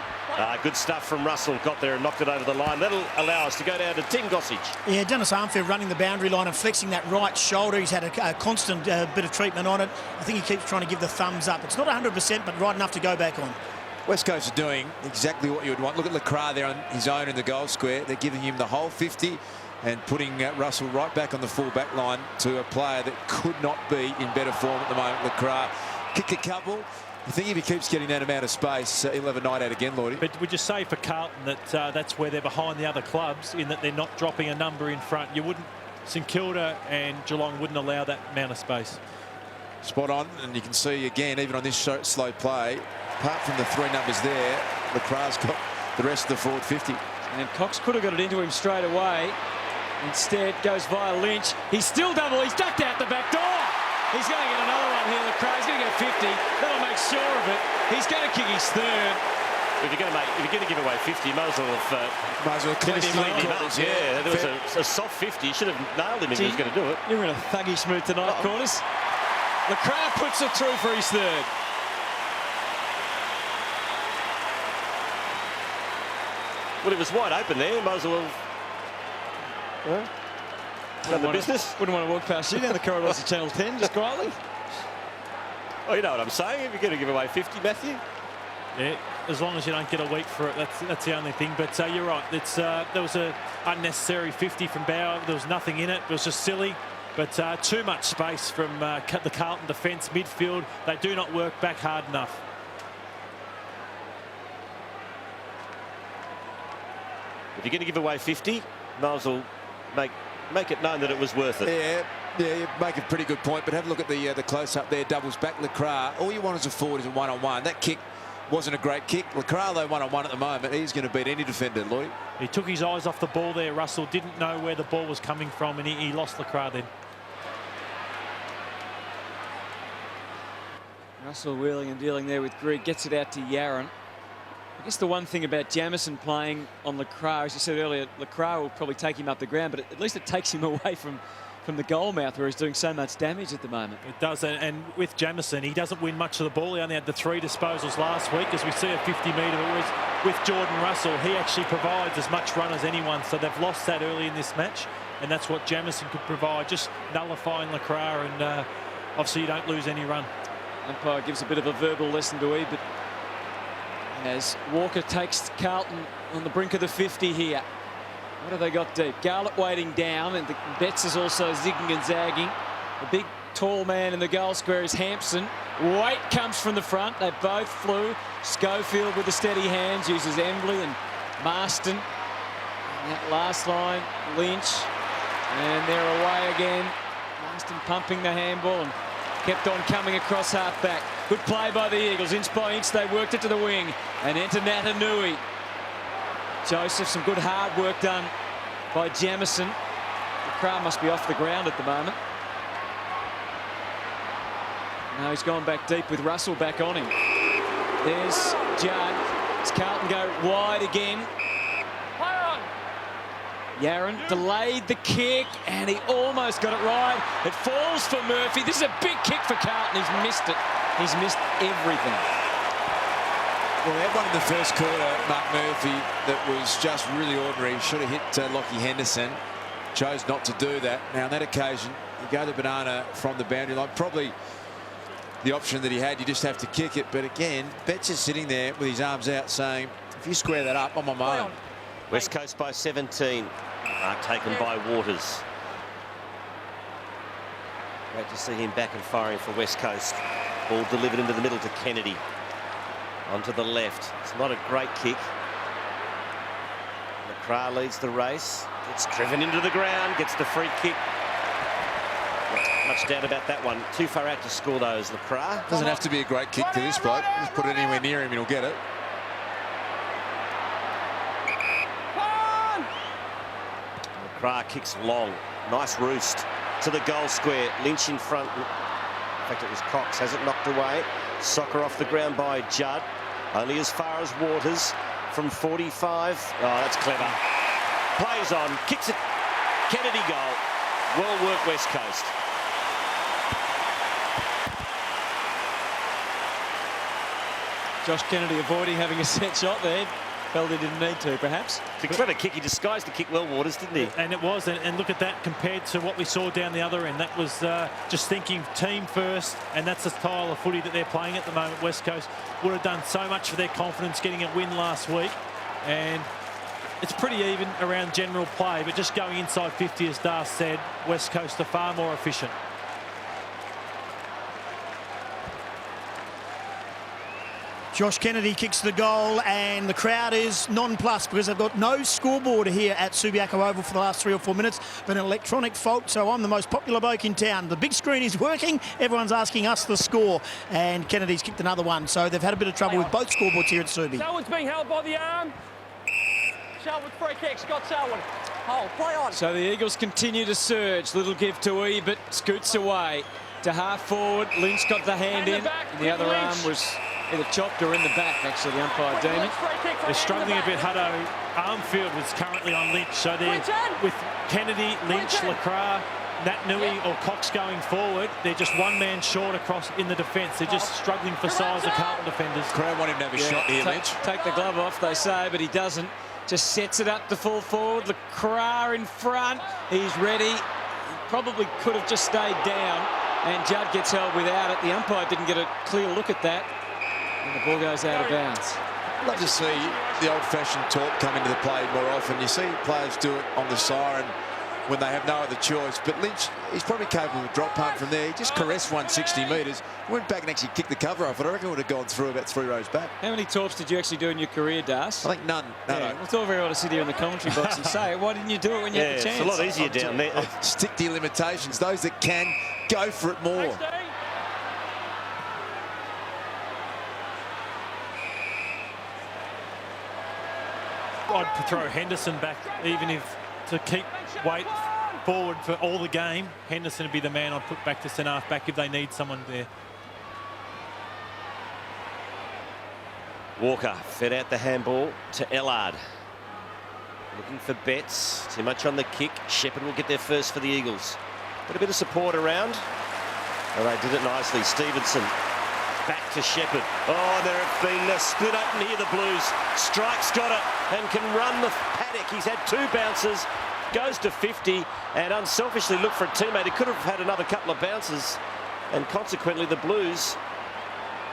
Good stuff from Russell, got there and knocked it over the line. That'll allow us to go down to Tim Gossage. Yeah, Dennis Armfield running the boundary line and flexing that right shoulder. He's had a constant bit of treatment on it. I think he keeps trying to give the thumbs up. It's not 100%, but right enough to go back on. West Coast are doing exactly what you would want. Look at LeCras there on his own in the goal square. They're giving him the whole 50 and putting Russell right back on the full back line to a player that could not be in better form at the moment. LeCras kicked a couple. I think if he keeps getting that amount of space, he'll have a night out again, Lordy. But would you say for Carlton that that's where they're behind the other clubs, in that they're not dropping a number in front? You wouldn't, St Kilda and Geelong wouldn't allow that amount of space. Spot on, and you can see again, even on this slow play, apart from the 3 numbers there, LeCras got the rest of the forward 50. And Cox could have got it into him straight away. Instead, goes via Lynch. He's still double. He's ducked out the back door. He's going to get another one here. LeCras is going to get 50. That'll make sure of it. He's going to kick his third. If you're going to give away 50, might as well have cleaned him up. Yeah, there was a soft 50. You should have nailed him if he was going to do it. You're in a thuggish mood tonight, Corners. LeCras puts it through for his third. Well, it was wide open there. Might as well have done the business. Wouldn't want to walk past you down the corridors of Channel 10, just quietly. Oh, you know what I'm saying? If you're going to give away 50, Matthew. Yeah, as long as you don't get a week for it, that's the only thing. But you're right. It's there was an unnecessary 50 from Bauer. There was nothing in it. It was just silly. But too much space from the Carlton defence, midfield. They do not work back hard enough. If you're going to give away 50, might as well make it known that it was worth it. Yeah, you make a pretty good point, but have a look at the close-up there. Doubles back LeCras. All you want as a forward is a one-on-one. That kick wasn't a great kick. LeCras, though, one-on-one at the moment. He's going to beat any defender, Lloyd. He took his eyes off the ball there. Russell didn't know where the ball was coming from, and he lost LeCras then. Russell wheeling and dealing there with Grigg. Gets it out to Yaron. I guess the one thing about Jamison playing on LeCras, as you said earlier, LeCras will probably take him up the ground, but at least it takes him away from from the goal mouth where he's doing so much damage at the moment. It does, and with Jamieson, he doesn't win much of the ball. He only had the 3 disposals last week, as we see a 50 metre. Whereas with Jordan Russell, he actually provides as much run as anyone. So they've lost that early in this match, and that's what Jamieson could provide, just nullifying Lacroix, and obviously you don't lose any run. Umpire gives a bit of a verbal lesson to Ebert as Walker takes Carlton on the brink of the 50 here. What have they got deep? Garlett waiting down, and Betts is also zigging and zagging. The big tall man in the goal square is Hampson. Waite comes from the front. They both flew. Schofield with the steady hands uses Embley and Marston. And that last line, Lynch. And they're away again. Marston pumping the handball and kept on coming across half-back. Good play by the Eagles. Inch by inch, they worked it to the wing. And into Natanui. Joseph, some good hard work done by Jamieson. The crowd must be off the ground at the moment. Now he's gone back deep with Russell back on him. There's Judd. As Carlton go wide again. Yaron delayed the kick, and he almost got it right. It falls for Murphy. This is a big kick for Carlton. He's missed it. He's missed everything. Well, they had one in the first quarter, Mark Murphy, that was just really ordinary. Should have hit Lockie Henderson. Chose not to do that. Now, on that occasion, you go to Banana from the boundary line. Probably the option that he had, you just have to kick it. But again, Betts is sitting there with his arms out saying, if you square that up, I'm on my own. West Coast by 17. Mark taken by Waters. Great to see him back and firing for West Coast. Ball delivered into the middle to Kennedy. Onto the left. It's not a great kick. Lacroix leads the race. Gets driven into the ground. Gets the free kick. Not much doubt about that one. Too far out to score those, Lacroix. Doesn't have to be a great kick to this bloke. Just put it anywhere near him and he'll get it. Lacroix kicks long. Nice roost to the goal square. Lynch in front. In fact, it was Cox. Has it knocked away. Soccer off the ground by Judd. Only as far as Waters from 45. Oh, that's clever. Plays on. Kicks it. Kennedy goal. Well worked, West Coast. Josh Kennedy avoiding having a set shot there. Felt he didn't need to, perhaps. It's a clever kick. He disguised the kick well, Waters, didn't he? And it was. And look at that compared to what we saw down the other end. That was just thinking team first. And that's the style of footy that they're playing at the moment. West Coast would have done so much for their confidence getting a win last week. And it's pretty even around general play. But just going inside 50, as Darth said, West Coast are far more efficient. Josh Kennedy kicks the goal, and the crowd is nonplussed because they've got no scoreboard here at Subiaco Oval for the last 3 or 4 minutes, but an electronic fault, so I'm the most popular bloke in town. The big screen is working. Everyone's asking us the score, and Kennedy's kicked another one, so they've had a bit of trouble with both scoreboards here at Subi. Selwyn's being held by the arm. Selwyn free kick. Scott Selwyn. Hold, play on. So the Eagles continue to surge. Little give to Ebert, scoots away to half forward. Lynch got the hand in. The other arm was either chopped or in the back, actually, the umpire deemed it. They're struggling a bit. Hutto, Armfield was currently on Lynch, so they're with Kennedy, Lynch, Lacroix, Natanui or Cox going forward. They're just one man short across in the defence. They're just struggling for size of Carlton defenders. Crowd want him to have a shot here, Lynch. Take the glove off, they say, but he doesn't. Just sets it up to full forward. Lacroix in front. He's ready. He probably could have just stayed down, and Judd gets held without it. The umpire didn't get a clear look at that, and the ball goes out of bounds. I'd love to see the old-fashioned talk come into the play more often. You see players do it on the siren when they have no other choice. But Lynch, he's probably capable of drop punt from there. He just caressed 160 metres, went back and actually kicked the cover off. I reckon it would have gone through about 3 rows back. How many talks did you actually do in your career, Das? I think none. No, yeah, no. It's all very well to sit here in the commentary box and say it. Why didn't you do it when you had the chance? It's a lot easier down there. Stick to your limitations. Those that can, go for it more. I'd throw Henderson back, even if to keep weight forward for all the game. Henderson would be the man I'd put back to centre half back if they need someone there. Walker fed out the handball to Ellard. Looking for Betts. Too much on the kick. Shepherd will get there first for the Eagles. Got a bit of support around. And they did it nicely. Stevenson back to Shepherd. Oh, there have been a split open here, the Blues. Strike's got it and can run the paddock. He's had 2 bounces, goes to 50 and unselfishly looked for a teammate. He could have had another couple of bounces, and consequently the Blues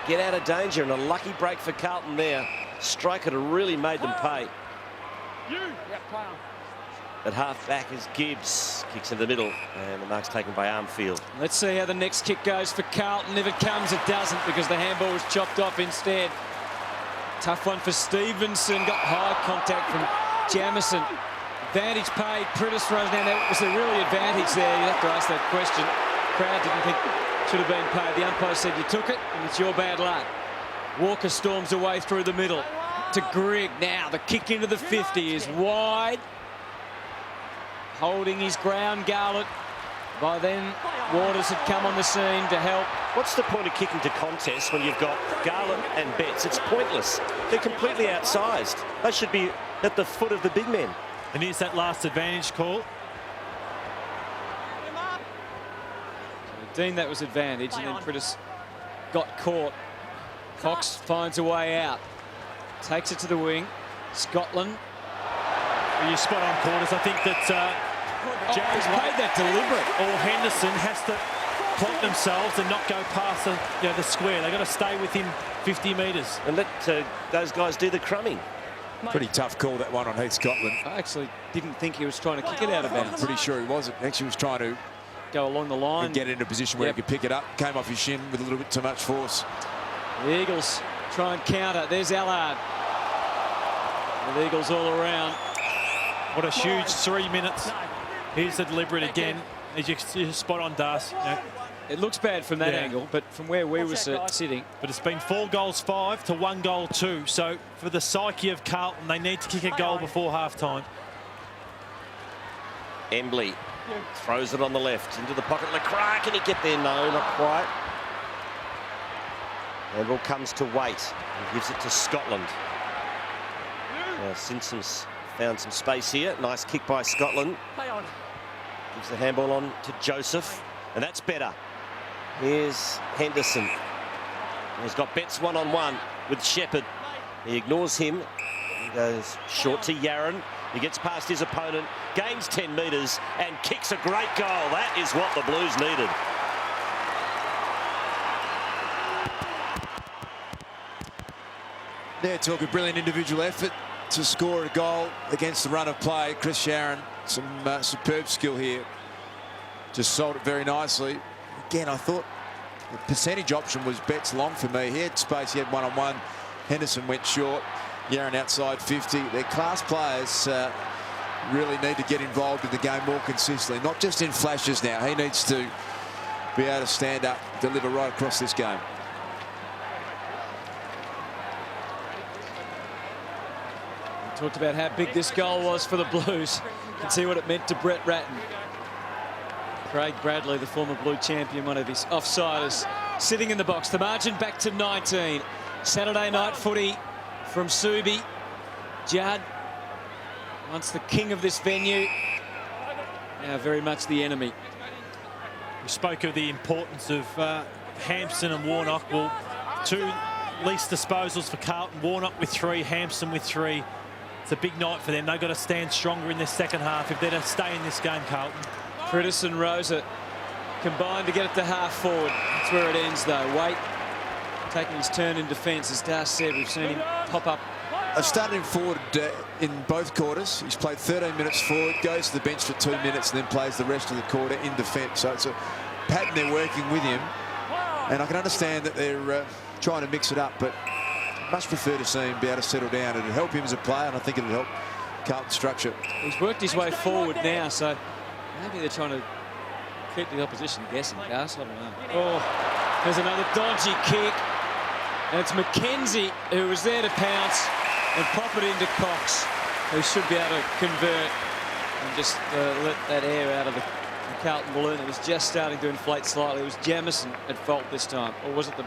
get out of danger, and a lucky break for Carlton there. Strike could have really made them pay. At half-back is Gibbs. Kicks in the middle, and the mark's taken by Armfield. Let's see how the next kick goes for Carlton. If it comes, it doesn't, because the handball was chopped off instead. Tough one for Stevenson. Got high contact from Jamison. Advantage paid. Prentice throws down. Was there really advantage there? You have to ask that question. Crowd didn't think should have been paid. The umpire said you took it, and it's your bad luck. Walker storms away through the middle to Grigg. Now the kick into the 50 is wide. Holding his ground, Garlett. By then, Waters had come on the scene to help. What's the point of kicking to contest when you've got Garlett and Betts? It's pointless. They're completely outsized. They should be at the foot of the big men. And here's that last advantage call. Dean, that was advantage, and then Prentice got caught. Cox finds a way out. Takes it to the wing. Scotland. You're spot on, Quarters. I think that James made that deliberate. or Henderson has to plot themselves and not go past the square. They've got to stay within 50 metres. And let those guys do the crumbing. Pretty tough call, that one on Heath Scotland. I actually didn't think he was trying to kick it out of bounds. Pretty sure he wasn't. Actually was trying to Go along the line. get into a position where he could pick it up. Came off his shin with a little bit too much force. The Eagles try and counter. There's Allard. The Eagles all around. What a huge 3 minutes. Here's the deliberate again. You're spot on, Das. It looks bad from that angle, but from where we were sitting. But it's been 4 goals 5 to 1 goal 2. So for the psyche of Carlton, they need to kick a goal before half-time. Embley throws it on the left into the pocket. LeCras, can he get there? No, not quite. Handball comes to Waite. He gives it to Scotland. Simpson's found some space here. Nice kick by Scotland. Gives the handball on to Joseph, and that's better. Here's Henderson. He's got Betts one-on-one with Shepherd. He ignores him. He goes short to Yarran. He gets past his opponent, gains 10 metres, and kicks a great goal. That is what the Blues needed. Yeah, talk a brilliant individual effort to score a goal against the run of play. Chris Yarran, some superb skill here. Just sold it very nicely. Again, I thought the percentage option was Betts long for me. He had space, he had one-on-one. Henderson went short. Yarran outside 50. They're class players. Really need to get involved in the game more consistently, not just in flashes now. He needs to be able to stand up, deliver right across this game. We talked about how big this goal was for the Blues. You can see what it meant to Brett Ratton. Craig Bradley, the former Blue champion, one of his offsiders, sitting in the box. The margin back to 19. Saturday night footy from Subi. Judd, once the king of this venue, now very much the enemy. We spoke of the importance of Hampson and Warnock. Well, 2 least disposals for Carlton. Warnock with 3, Hampson with 3. It's a big night for them. They've got to stand stronger in their second half if they're to stay in this game, Carlton. Prentice and Rosa combined to get it to half forward. That's where it ends, though. Waite taking his turn in defence. As Das said, we've seen him pop up. I've started him forward in both quarters. He's played 13 minutes forward, goes to the bench for 2 minutes, and then plays the rest of the quarter in defence. So it's a pattern they're working with him. And I can understand that they're trying to mix it up, but much prefer to see him be able to settle down. It'll help him as a player, and I think it'll help Carlton structure. He's worked his way forward now, so maybe they're trying to keep the opposition guessing, Gus. I don't know. Oh, there's another dodgy kick. And it's McKenzie who was there to pounce and pop it into Cox, who should be able to convert and just let that air out of the Carlton balloon that was just starting to inflate slightly. It was Jamison at fault this time, or was it the...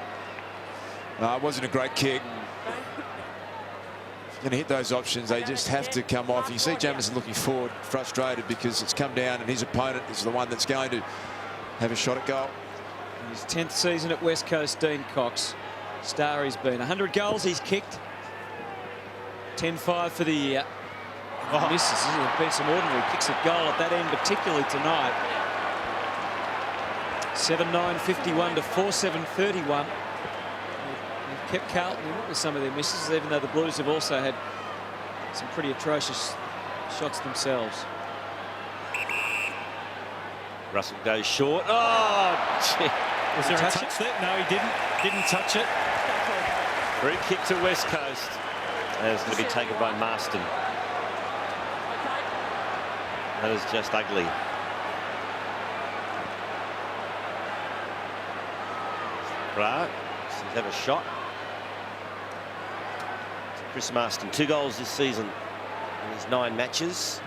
No, it wasn't a great kick. If you're going to hit those options, they just have to come off. You see Jamison looking forward, frustrated because it's come down and his opponent is the one that's going to have a shot at goal. His 10th season at West Coast, Dean Cox. Star he's been. 100 goals he's kicked. 10-5 for the year. Oh. Misses. There's been some ordinary kicks at goal at that end, particularly tonight. 7-9, 51 to 4-7, 31. They've kept Carlton in with some of their misses, even though the Blues have also had some pretty atrocious shots themselves. Russell goes short. Oh, gee. Was there a touch there? No, he didn't. Didn't touch it. Free kick to West Coast. And it's going to be taken by Marston. That is just ugly. Right, he's have a shot. Chris Marston, 2 goals this season in his 9 matches.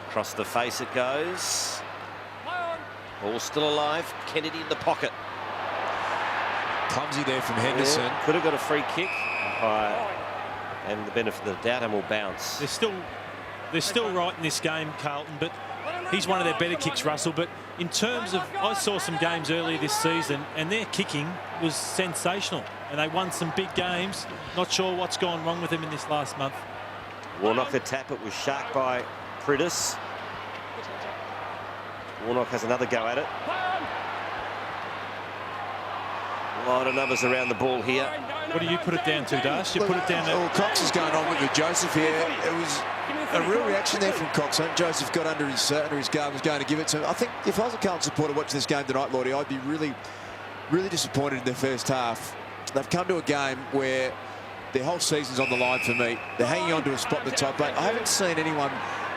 Across the face it goes. Ball still alive. Kennedy in the pocket. Clumsy there from Henderson. Yeah, could have got a free kick. And the benefit of the doubt, and will bounce. They're still right in this game, Carlton, but he's one of their better kicks, Russell. But in terms of, I saw some games earlier this season, and their kicking was sensational. And they won some big games. Not sure what's gone wrong with them in this last month. Warnock the tap. It was sharked by Prittis. Warnock has another go at it. A lot of numbers around the ball here. What do you put it down to, Dash? You put it down to... Well, Cox is going on with Joseph here. It was a real reaction there from Cox. Joseph got under his guard, was going to give it to him. I think if I was a Carlton supporter watching this game tonight, Lordy, I'd be really, really disappointed in their first half. They've come to a game where their whole season's on the line for me. They're hanging on to a spot in the top 8. I haven't seen anyone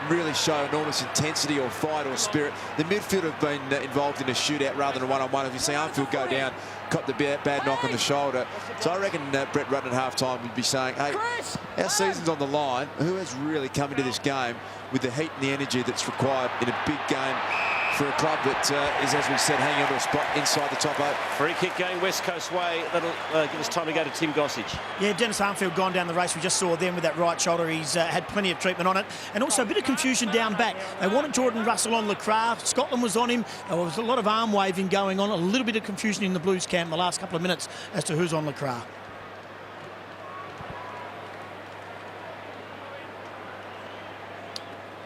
really show enormous intensity or fight or spirit. The midfield have been involved in a shootout rather than a one-on-one. If you see Armfield go down, cop the bad knock on the shoulder. So I reckon Brett Rutten at half-time would be saying, hey, our season's on the line. Who has really come into this game with the heat and the energy that's required in a big game for a club that is, as we said, hanging on to a spot inside the top 8. Free kick going West Coast way. That'll give us time to go to Tim Gossage. Yeah, Dennis Armfield gone down the race. We just saw them with that right shoulder. He's had plenty of treatment on it. And also a bit of confusion down back. They wanted Jordan Russell on Lecraft. Scotland was on him. There was a lot of arm waving going on. A little bit of confusion in the Blues camp in the last couple of minutes as to who's on Lecraft.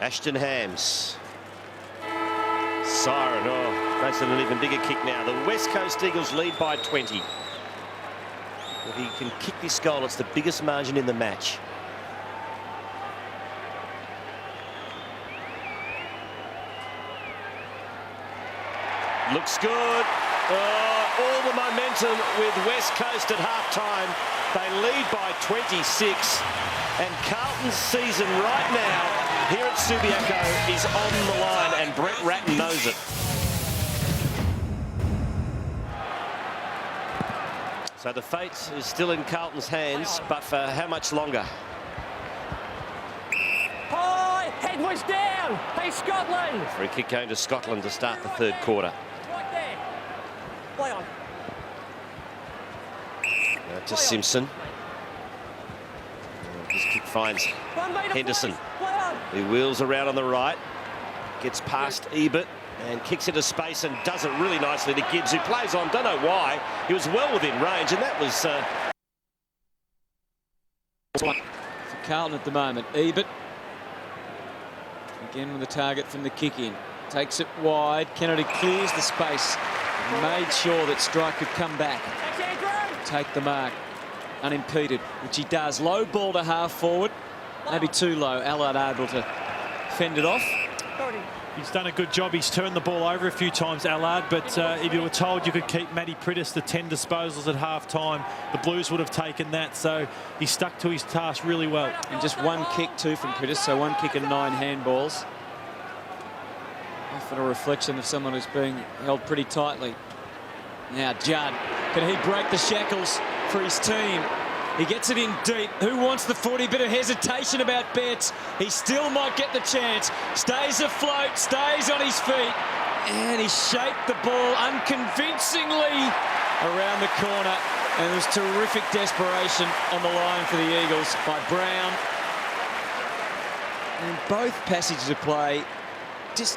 Ashton Hams. Siren, makes it an even bigger kick now. The West Coast Eagles lead by 20. If he can kick this goal, it's the biggest margin in the match. Looks good. All the momentum with West Coast at half-time. They lead by 26. And Carlton's season right now here at Subiaco is on the line, and Brett Rutten knows it. So the fate is still in Carlton's hands, but for how much longer? Hi, head was down. Hey, Scotland. Free kick going to Scotland to start the 3rd quarter. Right there. Play on. To Simpson. This kick finds Henderson. He wheels around on the right, gets past Ebert and kicks into space and does it really nicely to Gibbs, who plays on. Don't know why. He was well within range, and that was... For Carlton at the moment, Ebert. Again with the target from the kick in. Takes it wide. Kennedy clears the space. Made sure that Strike could come back. Take the mark. Unimpeded, which he does. Low ball to half forward. Maybe too low. Allard able to fend it off. He's done a good job. He's turned the ball over a few times, Allard, but if you were told you could keep Matty Prittis to 10 disposals at half-time, the Blues would have taken that, so he stuck to his task really well. And just 1 kick, 2 from Prittis, so 1 kick and 9 handballs. Often a reflection of someone who's being held pretty tightly. Now Judd, can he break the shackles for his team? He gets it in deep. Who wants the footy? Bit of hesitation about Betts. He still might get the chance. Stays afloat, stays on his feet. And he shaped the ball unconvincingly around the corner. And there's terrific desperation on the line for the Eagles by Brown. And both passages of play, just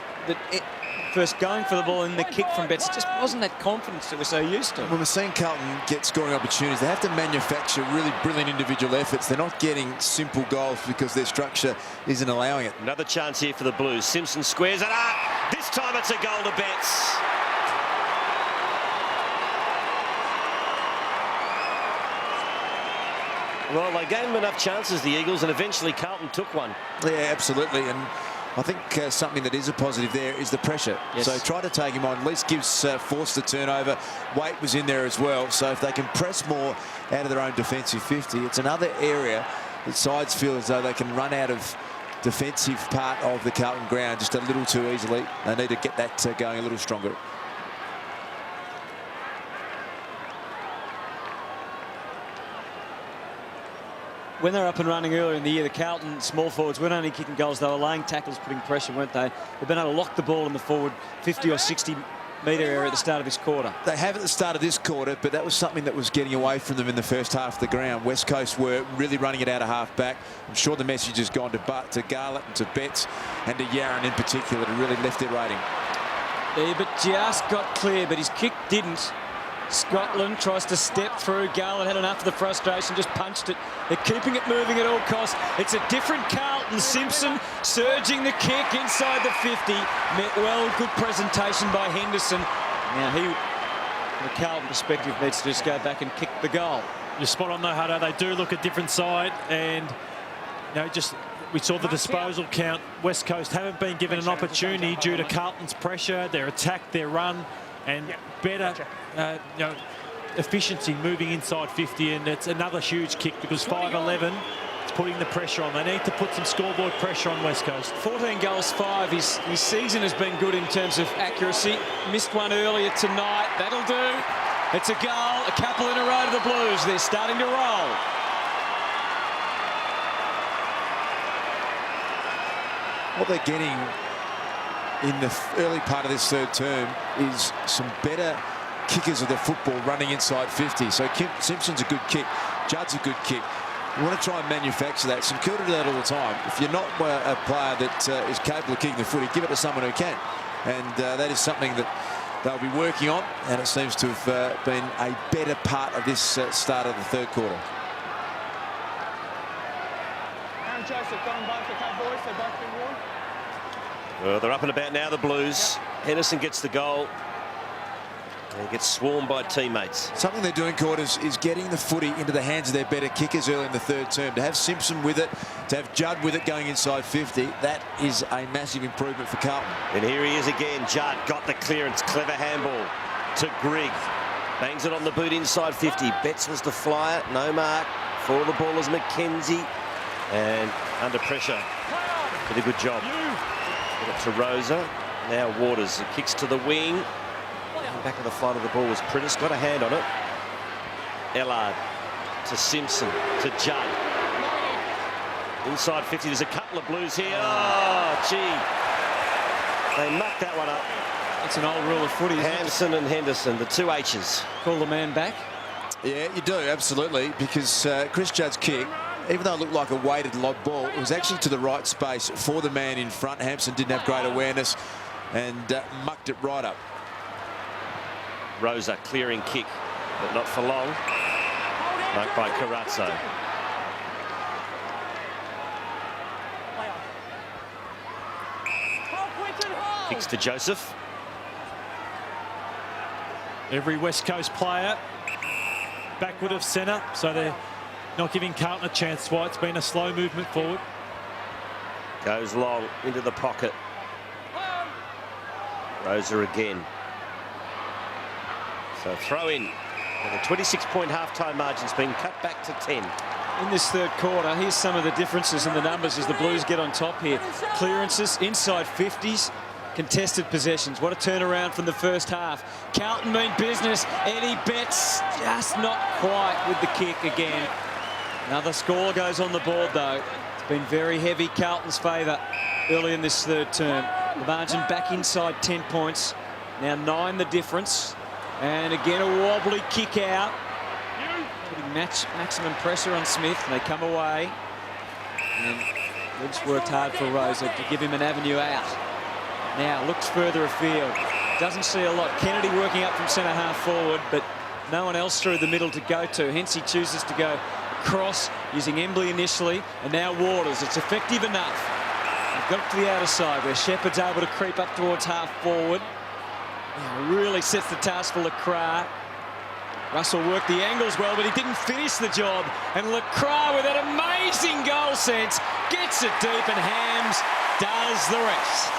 first going for the ball in the kick from Betts. It just wasn't that confidence that we're so used to. When we're seeing Carlton get scoring opportunities, they have to manufacture really brilliant individual efforts. They're not getting simple goals because their structure isn't allowing it. Another chance here for the Blues. Simpson squares it up. This time it's a goal to Betts. Well, they gave him enough chances, the Eagles, and eventually Carlton took one. Yeah, absolutely. And I think something that is a positive there is the pressure. Yes. So try to take him on. At least gives force the turnover. Waite was in there as well. So if they can press more out of their own defensive 50, it's another area that sides feel as though they can run out of defensive part of the Carlton ground just a little too easily. They need to get that going a little stronger. When they were up and running earlier in the year, the Carlton small forwards weren't only kicking goals, they were laying tackles, putting pressure, weren't they? They've been able to lock the ball in the forward 50 or 60 metre area at the start of this quarter. They have at the start of this quarter, but that was something that was getting away from them in the first half of the ground. West Coast were really running it out of half back. I'm sure the message has gone to Garlett and to Betts and to Yaron in particular to really lift their rating. Yeah, but just got clear, but his kick didn't. Scotland tries to step through. Garland had enough of the frustration, just punched it. They're keeping it moving at all costs. It's a different Carlton. Simpson surging the kick inside the 50. Met well, good presentation by Henderson. Now he, from a Carlton perspective, needs to just go back and kick the goal. You're spot on though, Hutto. They do look a different side, and you know, just we saw the disposal count. West Coast haven't been given an opportunity due to Carlton's pressure, their attack, their run, and better you know, efficiency moving inside 50. And it's another huge kick because 5'11" is putting the pressure on. They need to put some scoreboard pressure on West Coast. 14 goals, 5. His season has been good in terms of accuracy. Missed one earlier tonight. That'll do. It's a goal, a couple in a row to the Blues. They're starting to roll. What they're getting in the early part of this third term is some better kickers of the football running inside 50. So Simpson's a good kick. Judd's a good kick. You want to try and manufacture that. St Kilda do that all the time. If you're not a player that is capable of kicking the footy, give it to someone who can. And that is something that they'll be working on. And it seems to have been a better part of this start of the third quarter. Aaron Joseph going both okay, boys. They've both been warned. Well, they're up and about now, the Blues. Henderson gets the goal. And he gets swarmed by teammates. Something they're doing, Quarters, is getting the footy into the hands of their better kickers early in the third term. To have Simpson with it, to have Judd with it going inside 50, that is a massive improvement for Carlton. And here he is again. Judd got the clearance. Clever handball to Grigg. Bangs it on the boot inside 50. Betts was the flyer. No mark. For the ball is McKenzie. And under pressure. Did a good job. Get it to Rosa. Now Waters. It kicks to the wing. Back of the flight of the ball was Prentice. Got a hand on it. Ellard to Simpson to Judd. Inside 50. There's a couple of Blues here. Oh, gee. They mucked that one up. It's an old rule of footy, isn't it? Hanson and Henderson, the two H's. Call the man back. Yeah, you do, absolutely, because Chris Judd's kick, even though it looked like a weighted lob ball, it was actually to the right space for the man in front. Hampson didn't have great awareness and mucked it right up. Rosa clearing kick, but not for long. Marked by Carazzo. Kicks to Joseph. Every West Coast player backward of centre, so they're not giving Carlton a chance. That's why it's been a slow movement forward. Goes long into the pocket. Rosa again. So throw in. And the 26-point half-time margin's been cut back to 10. In this third quarter, here's some of the differences in the numbers as the Blues get on top here. Clearances inside 50s, contested possessions. What a turnaround from the first half. Carlton mean business. Eddie Betts just not quite with the kick again. Another score goes on the board though. It's been very heavy Carlton's favour early in this third term. The margin back inside 10 points. Now 9 the difference. And again, a wobbly kick out. Putting maximum pressure on Smith. And they come away. And Woods worked hard for Rosa to give him an avenue out. Now looks further afield. Doesn't see a lot. Kennedy working up from centre half forward, but no one else through the middle to go to. Hence he chooses to go across using Embley initially, and now Waters. It's effective enough. They've got it to the outer side where Shepherd's able to creep up towards half forward. Now really sets the task for Lacroix. Russell worked the angles well, but he didn't finish the job. And Lacroix, with that amazing goal sense, gets it deep, and Hams does the rest.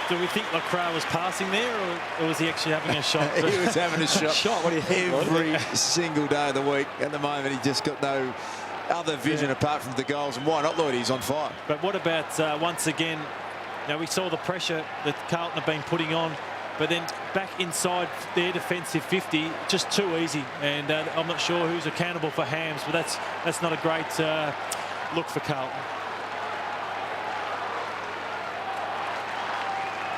Do we think Lacroix was passing there, or was he actually having a shot? He was having a shot. Shot, what do you think? Every single day of the week. At the moment, he just got no other vision apart from the goals. And why not, Lloyd? He's on fire. But what about, once again, we saw the pressure that Carlton have been putting on, but then back inside their defensive 50, just too easy. And I'm not sure who's accountable for Hams, but that's not a great look for Carlton.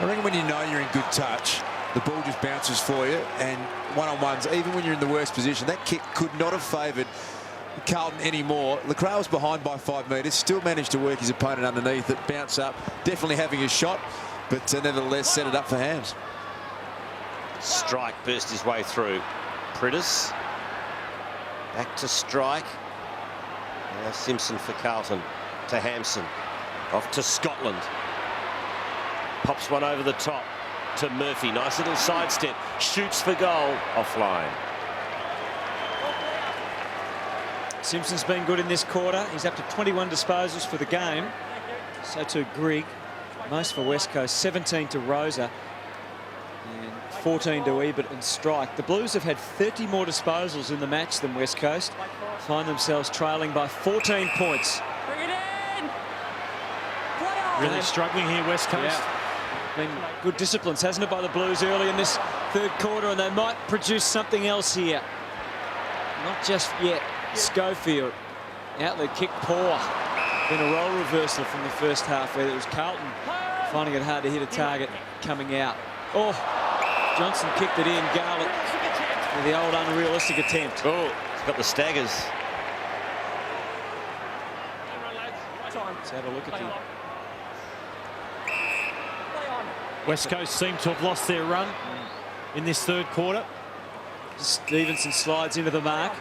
I reckon when you know you're in good touch, the ball just bounces for you, and one-on-ones, even when you're in the worst position, that kick could not have favoured Carlton anymore. Lacroix was behind by 5 metres, still managed to work his opponent underneath it, bounce up, definitely having a shot, but nevertheless set it up for Hams. Strike burst his way through. Prittis. Back to Strike. Now Simpson for Carlton. To Hampson. Off to Scotland. Pops one over the top to Murphy. Nice little sidestep. Shoots for goal. Offline. Simpson's been good in this quarter. He's up to 21 disposals for the game. So too Grigg. Most for West Coast. 17 to Rosa. And 14 to Ebert and Strike. The Blues have had 30 more disposals in the match than West Coast. Find themselves trailing by 14 points. Bring it in! Really struggling here, West Coast. Yeah. Been good disciplines, hasn't it, by the Blues early in this third quarter, and they might produce something else here. Not just yet. Schofield, outlet kick poor. Been a role reversal from the first half where it was Carlton finding it hard to hit a target coming out. Oh, Johnson kicked it in. Garlick with the old unrealistic attempt. Oh, he's got the staggers. Let's have a look at the... West Coast seem to have lost their run in this third quarter. Stevenson slides into the mark.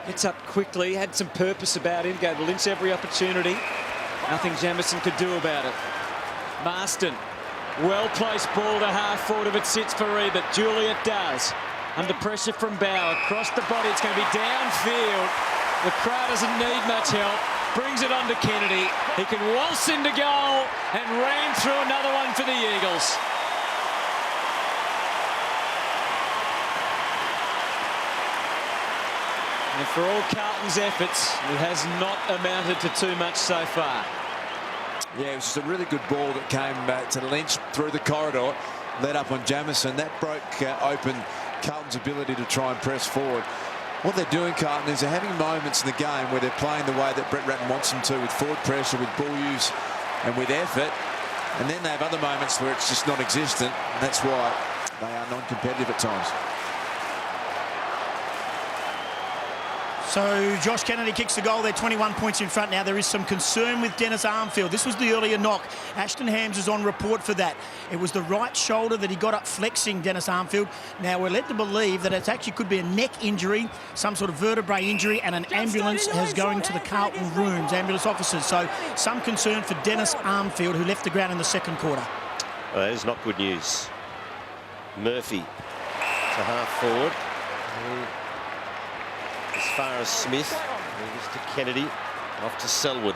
Gets up quickly, had some purpose about him, gave Lynch every opportunity. Nothing Jamieson could do about it. Marston, well-placed ball to half forward if it sits for Ebert. Juliet does. Under pressure from Bauer, across the body, it's going to be downfield. The crowd doesn't need much help. Brings it on to Kennedy. He can waltz into goal and ran through another one for the Eagles. And for all Carlton's efforts, it has not amounted to too much so far. Yeah, it was just a really good ball that came to Lynch through the corridor, led up on Jamieson. That broke open Carlton's ability to try and press forward. What they're doing, Carlton, is they're having moments in the game where they're playing the way that Brett Ratton wants them to, with forward pressure, with ball use and with effort. And then they have other moments where it's just non-existent. And that's why they are non-competitive at times. So Josh Kennedy kicks the goal. They're 21 points in front now. There is some concern with Dennis Armfield. This was the earlier knock. Ashton Hams is on report for that. It was the right shoulder that he got up flexing, Dennis Armfield. Now we're led to believe that it actually could be a neck injury, some sort of vertebrae injury, and an ambulance has going to the Carlton rooms, ambulance officers. So some concern for Dennis Armfield, who left the ground in the second quarter. Well, that is not good news. Murphy to half forward. As far as Smith, moves to Kennedy, off to Selwood.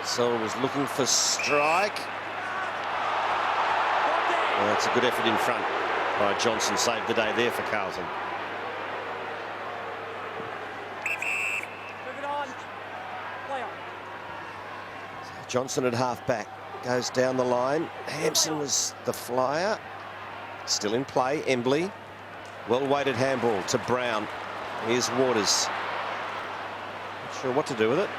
Selwood was looking for Strike. Well, that's a good effort in front by Johnson. Saved the day there for Carlton. Move it on. Play on. Johnson at half back goes down the line. Hampson was the flyer. Still in play. Embley. Well-weighted handball to Brown. Here's Waters. Not sure what to do with it.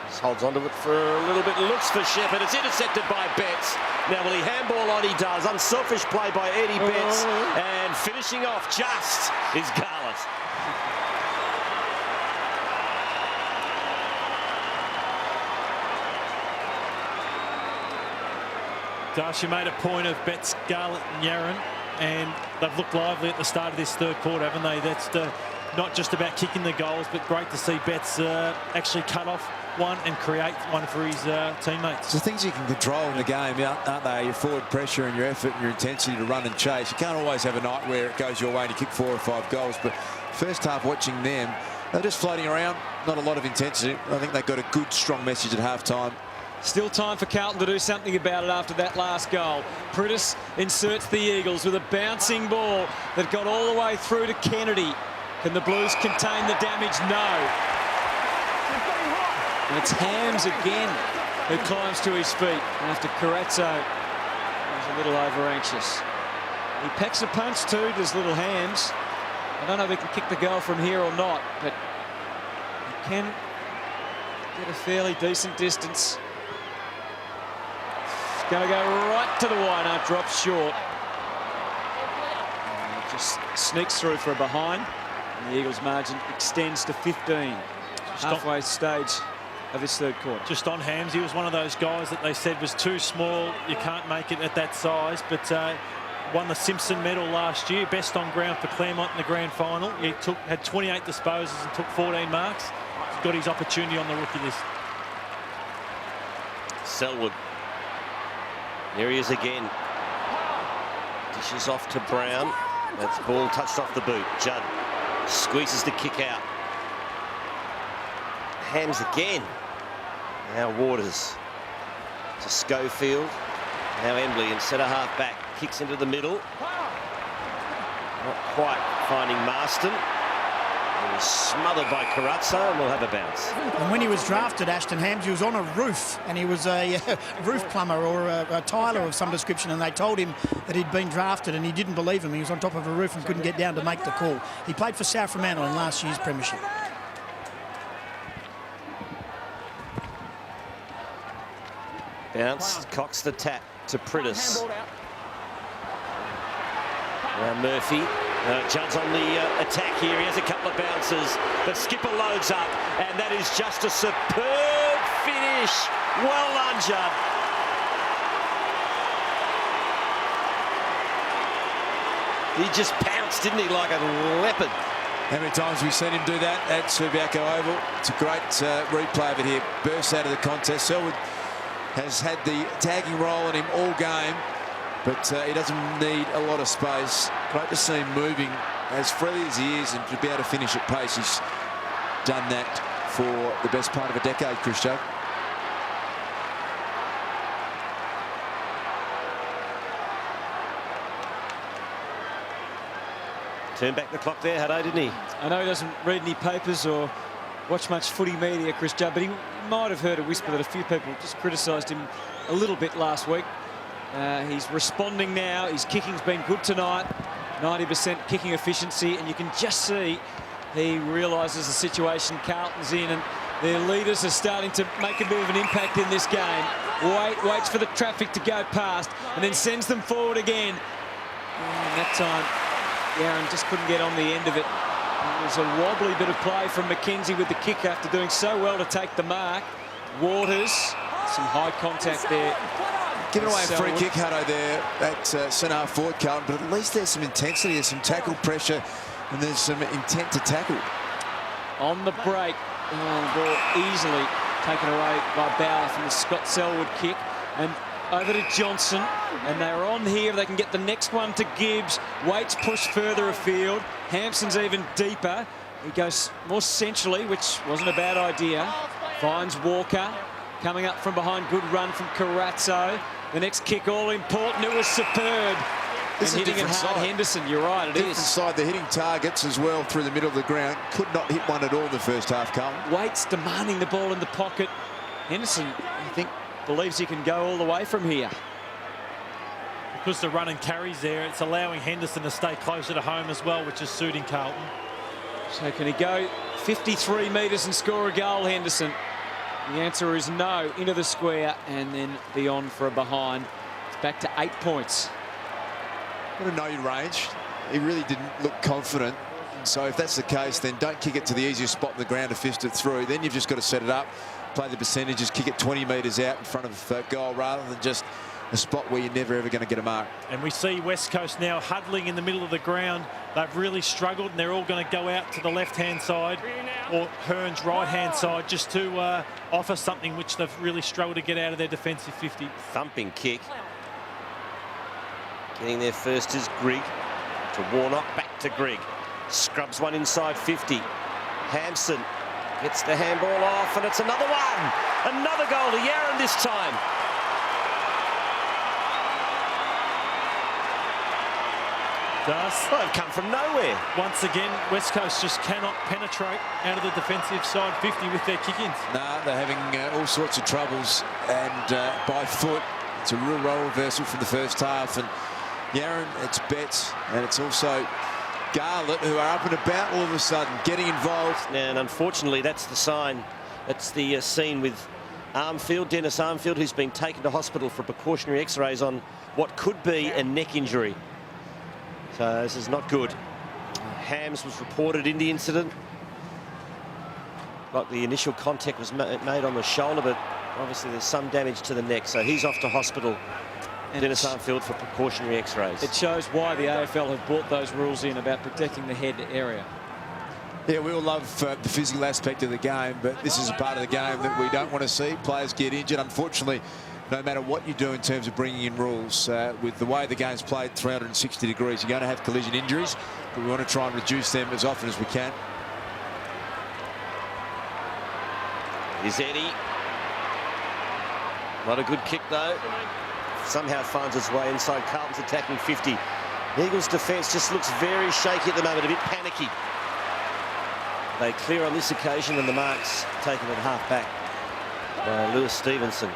Just holds onto it for a little bit. Looks for Shepherd. It's intercepted by Betts. Now will he handball on? He does. Unselfish play by Eddie Betts. And finishing off just is Garlett. Darcy made a point of Betts, Garlett and Yaron, and they've looked lively at the start of this third quarter, haven't they? That's not just about kicking the goals, but great to see Betts actually cut off one and create one for his teammates. The things you can control in the game, aren't they? Your forward pressure and your effort and your intensity to run and chase. You can't always have a night where it goes your way and you kick 4 or 5 goals, but first half watching them, they're just floating around, not a lot of intensity. I think they got a good, strong message at half-time. Still time for Carlton to do something about it after that last goal. Prittis inserts the Eagles with a bouncing ball that got all the way through to Kennedy. Can the Blues contain the damage? No. And it's Hams again who climbs to his feet after Carrazzo was a little over-anxious. He packs a punch too, does little Hams. I don't know if he can kick the goal from here or not, but he can get a fairly decent distance. It's going to go right to the wide, drops short. And just sneaks through for a behind. And the Eagles' margin extends to 15. Halfway stage of this third quarter. Just on Hams, he was one of those guys that they said was too small. You can't make it at that size, but won the Simpson medal last year, best on ground for Claremont in the grand final. He had 28 disposals and took 14 marks. He's got his opportunity on the rookie list. Selwood. There he is again. Dishes off to Brown. That's ball touched off the boot. Judd squeezes the kick out. Hams again. Now Waters to Schofield. Now Embley in centre half back. Kicks into the middle. Not quite finding Marston. And he's smothered by Carrazzo and will have a bounce. And when he was drafted, Ashton Hams, he was on a roof, and he was a roof plumber or a tiler of some description, and they told him that he'd been drafted, and he didn't believe him. He was on top of a roof and couldn't get down to make the call. He played for South Fremantle in last year's premiership. Bounce, Cox the tap to Prittis. Now Murphy, Judd's on the attack here. He has a couple of bounces, but Skipper loads up, and that is just a superb finish. Well done, Judd. He just pounced, didn't he, like a leopard. How many times have we seen him do that at Subiaco Oval? It's a great replay of it here. Bursts out of the contest. Selwood has had the tagging role on him all game, but he doesn't need a lot of space. Great to see him moving as freely as he is, and to be able to finish at pace. He's done that for the best part of a decade, Christo. Turn back the clock there, Hutto, didn't he? I know he doesn't read any papers or watch much footy media, Chris Judd, but he might have heard a whisper that a few people just criticised him a little bit last week. He's responding now. His kicking's been good tonight, 90% kicking efficiency, and you can just see he realises the situation Carlton's in, and their leaders are starting to make a bit of an impact in this game. Waits for the traffic to go past and then sends them forward again. And that time, Yaron just couldn't get on the end of it. It was a wobbly bit of play from McKenzie with the kick after doing so well to take the mark. Waters, some high contact there. Giving away a free kick, Hutto, there at centre forward, Carlton, but at least there's some intensity, there's some tackle pressure, and there's some intent to tackle. On the break, the ball easily taken away by Bauer from the Scott Selwood kick, and over to Johnson, and they're on here. They can get the next one to Gibbs. Waits push further afield. Hampson's even deeper. He goes more centrally, which wasn't a bad idea. Finds Walker. Coming up from behind, good run from Carrazzo. The next kick, all important. It was superb. This and is a hitting it different hard, side. Henderson. You're right, it Different is. side. They're hitting targets as well through the middle of the ground. Could not hit one at all in the first half, Carlton. Waits demanding the ball in the pocket. Henderson, I think, believes he can go all the way from here. Because the run and carries there, it's allowing Henderson to stay closer to home as well, which is suiting Carlton. So can he go 53 metres and score a goal, Henderson? The answer is no. Into the square and then beyond for a behind. It's back to 8 points. Got to know your range. He really didn't look confident. So if that's the case, then don't kick it to the easiest spot in the ground to fist it through. Then you've just got to set it up, play the percentages, kick it 20 metres out in front of goal rather than just a spot where you're never ever going to get a mark. And we see West Coast now huddling in the middle of the ground. They've really struggled, and they're all going to go out to the left-hand side or Hearn's right-hand side just to offer something which they've really struggled to get out of their defensive 50. Thumping kick. Getting there first is Grigg. To Warnock, back to Grigg. Scrubs one inside 50. Hampson gets the handball off, and it's another one. Another goal to Yarran this time. Well, they've come from nowhere. Once again, West Coast just cannot penetrate out of the defensive side 50 with their kick-ins. No, they're having all sorts of troubles, and by foot, it's a real role reversal from the first half. And Yarran, it's Betts, and it's also Garlett, who are up and about all of a sudden, getting involved. And unfortunately, that's the sign. That's the scene with Armfield, Dennis Armfield, who's been taken to hospital for precautionary x-rays on what could be a neck injury. So this is not good. Hams was reported in the incident. Like the initial contact was made on the shoulder, but obviously there's some damage to the neck. So he's off to hospital. And Dennis Armfield for precautionary x-rays. It shows why the AFL have brought those rules in about protecting the head area. Yeah, we all love the physical aspect of the game, but this is a part of the game that we don't want to see. Players get injured. Unfortunately, no matter what you do in terms of bringing in rules, with the way the game's played 360 degrees, you're going to have collision injuries, but we want to try and reduce them as often as we can. Here's Eddie. Not a good kick, though. Somehow finds its way inside Carlton's attacking 50. Eagles' defence just looks very shaky at the moment, a bit panicky. They clear on this occasion, and the mark's taken at half back by Lewis Stevenson.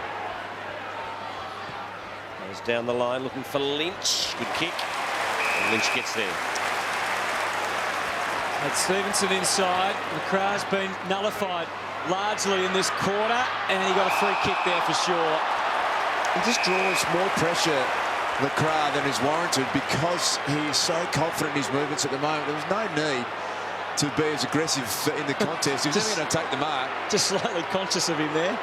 Goes down the line looking for Lynch. Good kick. And Lynch gets there. That's Stevenson inside. McCrae's been nullified largely in this quarter, and he got a free kick there for sure. He just draws more pressure, LeCras, than is warranted because he is so confident in his movements at the moment. There was no need to be as aggressive in the contest. He was only going to take the mark. Just slightly conscious of him there.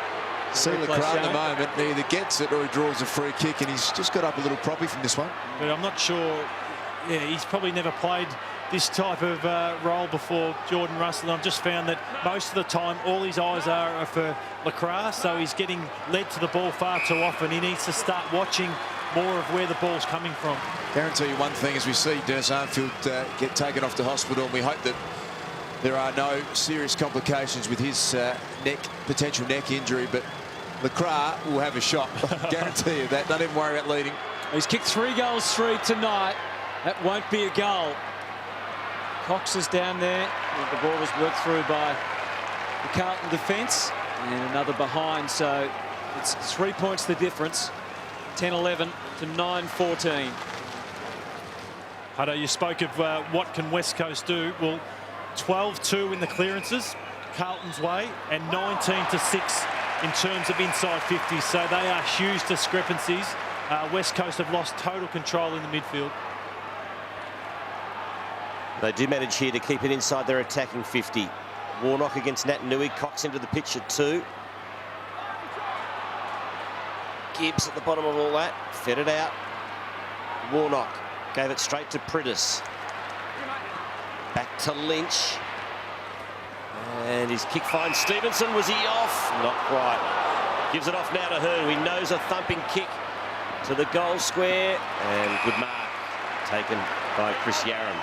See LeCras at the moment, he either gets it or he draws a free kick, and he's just got up a little proppy from this one. But I'm not sure, yeah, he's probably never played this type of role before, Jordan Russell. I've just found that most of the time all his eyes are for LeCras, so he's getting led to the ball far too often. He needs to start watching more of where the ball's coming from. Guarantee you one thing, as we see Dennis Armfield get taken off to hospital, and we hope that there are no serious complications with his potential neck injury, but LeCras will have a shot. Guarantee you that. Don't even worry about leading. He's kicked 3 goals tonight. That won't be a goal. Cox is down there. The ball was worked through by the Carlton defence, and another behind, so it's 3 points the difference. 10-11 to 9-14. Hutto, you spoke of what can West Coast do. Well, 12-2 in the clearances, Carlton's way, and 19-6 in terms of inside 50. So they are huge discrepancies. West Coast have lost total control in the midfield. They do manage here to keep it inside their attacking 50. Warnock against Natanui. Cox into the pitch at 2. Gibbs at the bottom of all that. Fed it out. Warnock gave it straight to Prittis. Back to Lynch. And his kick finds Stevenson. Was he off? Not quite. Gives it off now to Hearn. He knows a thumping kick to the goal square. And good mark taken by Chris Yarran.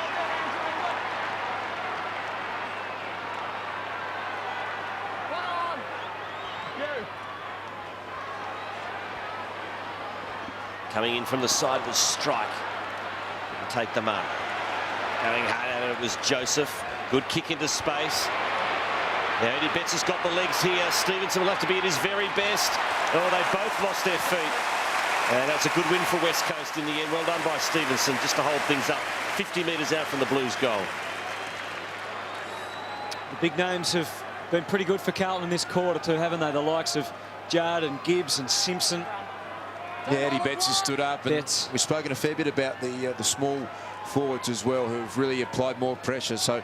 Coming in from the side was Strike. Didn't take the mark. Going hard at it was Joseph. Good kick into space. Now Eddie Betts has got the legs here. Stevenson will have to be at his very best. Oh, they both lost their feet. And that's a good win for West Coast in the end. Well done by Stevenson just to hold things up. 50 metres out from the Blues goal. The big names have been pretty good for Carlton in this quarter too, haven't they? The likes of Jard and Gibbs and Simpson. Yeah, Eddie Betts has stood up, and we've spoken a fair bit about the small forwards as well, who've really applied more pressure. So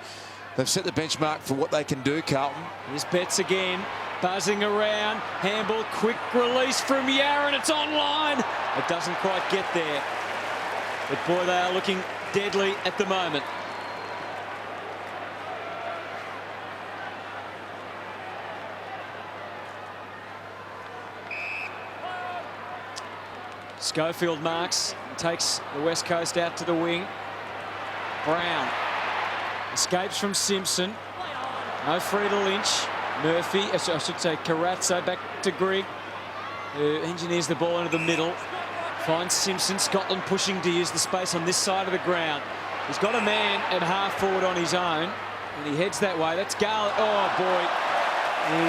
they've set the benchmark for what they can do, Carlton. Here's Betts again. buzzing around. Handball, quick release from Yaron. It's online. It doesn't quite get there. But boy, they are looking deadly at the moment. Schofield marks, takes the West Coast out to the wing. Brown escapes from Simpson. No free to Lynch. Murphy, I should say Carazzo, back to Grigg, who engineers the ball into the middle. Finds Simpson. Scotland pushing to use the space on this side of the ground. He's got a man at half forward on his own, and he heads that way. That's Garland. Oh, boy.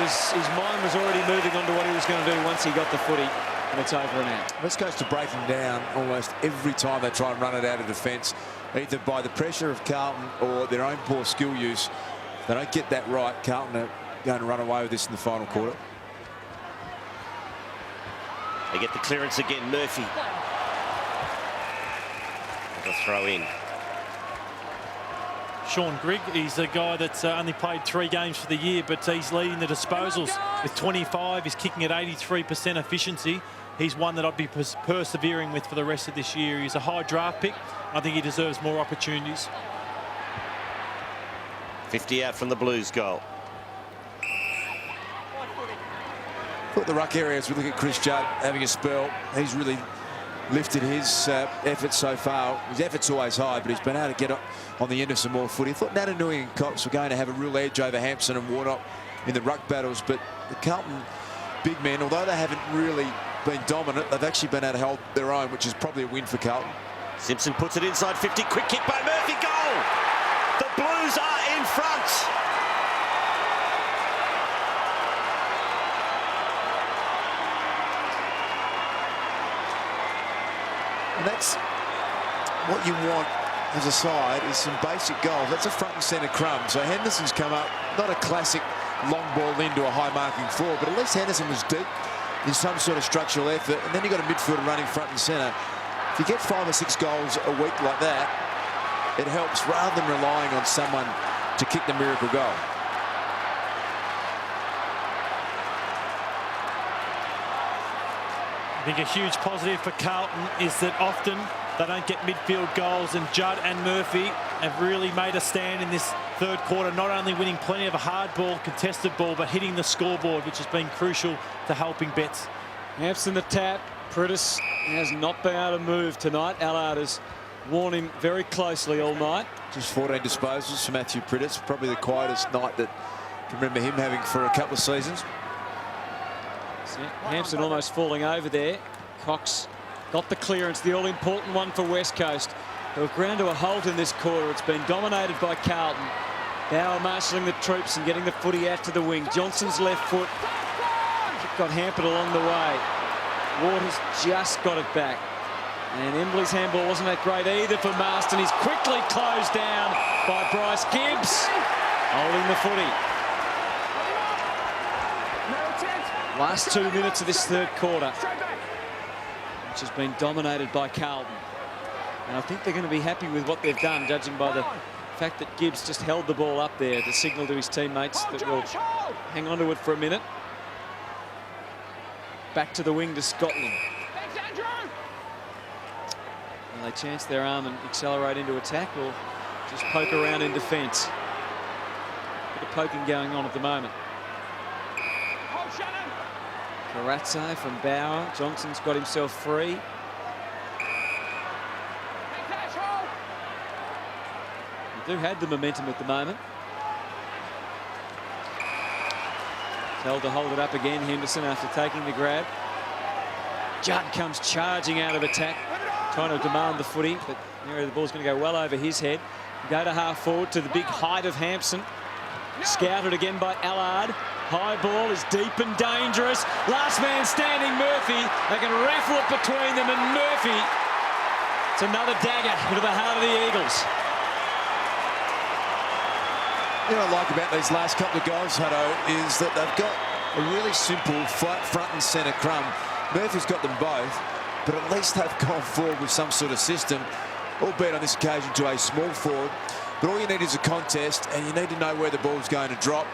His mind was already moving on to what he was going to do once he got the footy. And it's over and out. West Coast are breaking down almost every time they try and run it out of defence, either by the pressure of Carlton or their own poor skill use. If they don't get that right, Carlton are going to run away with this in the final quarter. They get the clearance again. Murphy. The throw in. Sean Grigg, he's a guy that's only played 3 games for the year, but he's leading the disposals with 25. He's kicking at 83% efficiency. He's one that I'd be persevering with for the rest of this year. He's a high draft pick. I think he deserves more opportunities. 50 out from the Blues goal. Thought the ruck areas, we look at Chris Judd having a spell. He's really lifted his effort so far. His effort's always high, but he's been able to get on the end of some more footy. I thought Natanui and Cox were going to have a real edge over Hampson and Warnock in the ruck battles, but the Carlton big men, although they haven't really been dominant, they've actually been able to hold their own, which is probably a win for Carlton. Simpson puts it inside 50. Quick kick by Murphy. Goal! The Blues are in front. And that's what you want as a side, is some basic goals. That's a front and centre crumb. So Henderson's come up, not a classic long ball into a high marking forward, but at least Henderson was deep in some sort of structural effort. And then you've got a midfielder running front and centre. If you get 5 or 6 goals a week like that, it helps rather than relying on someone to kick the miracle goal. I think a huge positive for Carlton is that often they don't get midfield goals, and Judd and Murphy have really made a stand in this third quarter, not only winning plenty of a hard ball, contested ball, but hitting the scoreboard, which has been crucial to helping Betts. Hampson the tap. Pritis has not been able to move tonight. Allard has worn him very closely all night. Just 14 disposals for Matthew Pritis, probably the quietest night that I can remember him having for a couple of seasons. Hampson almost falling over there. Cox got the clearance, the all-important one for West Coast, who have ground to a halt in this quarter. It's been dominated by Carlton. Bauer marshalling the troops and getting the footy out to the wing. Johnson's left foot got hampered along the way. Ward has just got it back. And Embley's handball wasn't that great either for Marston. He's quickly closed down by Bryce Gibbs, holding the footy. Last 2 minutes of this third quarter, which has been dominated by Carlton. And I think they're going to be happy with what they've done, judging by the fact that Gibbs just held the ball up there to signal to his teammates that we'll hang on to it for a minute. Back to the wing to Scotland. Will they chance their arm and accelerate into attack, or just poke around in defence? Bit of poking going on at the moment. Carazzo from Bauer. Johnson's got himself free. They do have the momentum at the moment. Held to hold it up again, Henderson, after taking the grab. Judd comes charging out of attack, trying to demand the footy, but the ball's going to go well over his head. Go to half forward to the big height of Hampson. Scouted again by Allard. High ball is deep and dangerous. Last man standing, Murphy. They can raffle it between them, and Murphy, it's another dagger into the heart of the Eagles. You know what I like about these last couple of goals, Hutto, is that they've got a really simple front and centre crumb. Murphy's got them both, but at least they've gone forward with some sort of system, albeit on this occasion to a small forward. But all you need is a contest, and you need to know where the ball's going to drop.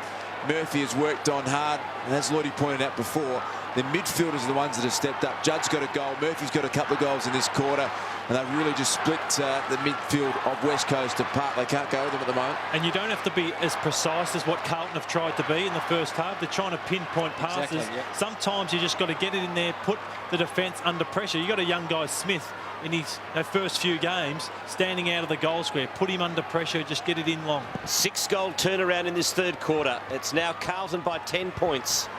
Murphy has worked on hard, and as Lloydie pointed out before, the midfielders are the ones that have stepped up. Judd's got a goal, Murphy's got a couple of goals in this quarter, and they've really just split the midfield of West Coast apart. They can't go with them at the moment. And you don't have to be as precise as what Carlton have tried to be in the first half. They're trying to pinpoint passes. Exactly, yeah. Sometimes you just got to get it in there, put the defence under pressure. You got a young guy, Smith, in his first few games, standing out of the goal square. Put him under pressure, just get it in long. 6-goal turnaround in this third quarter. It's now Carlton by 10 points.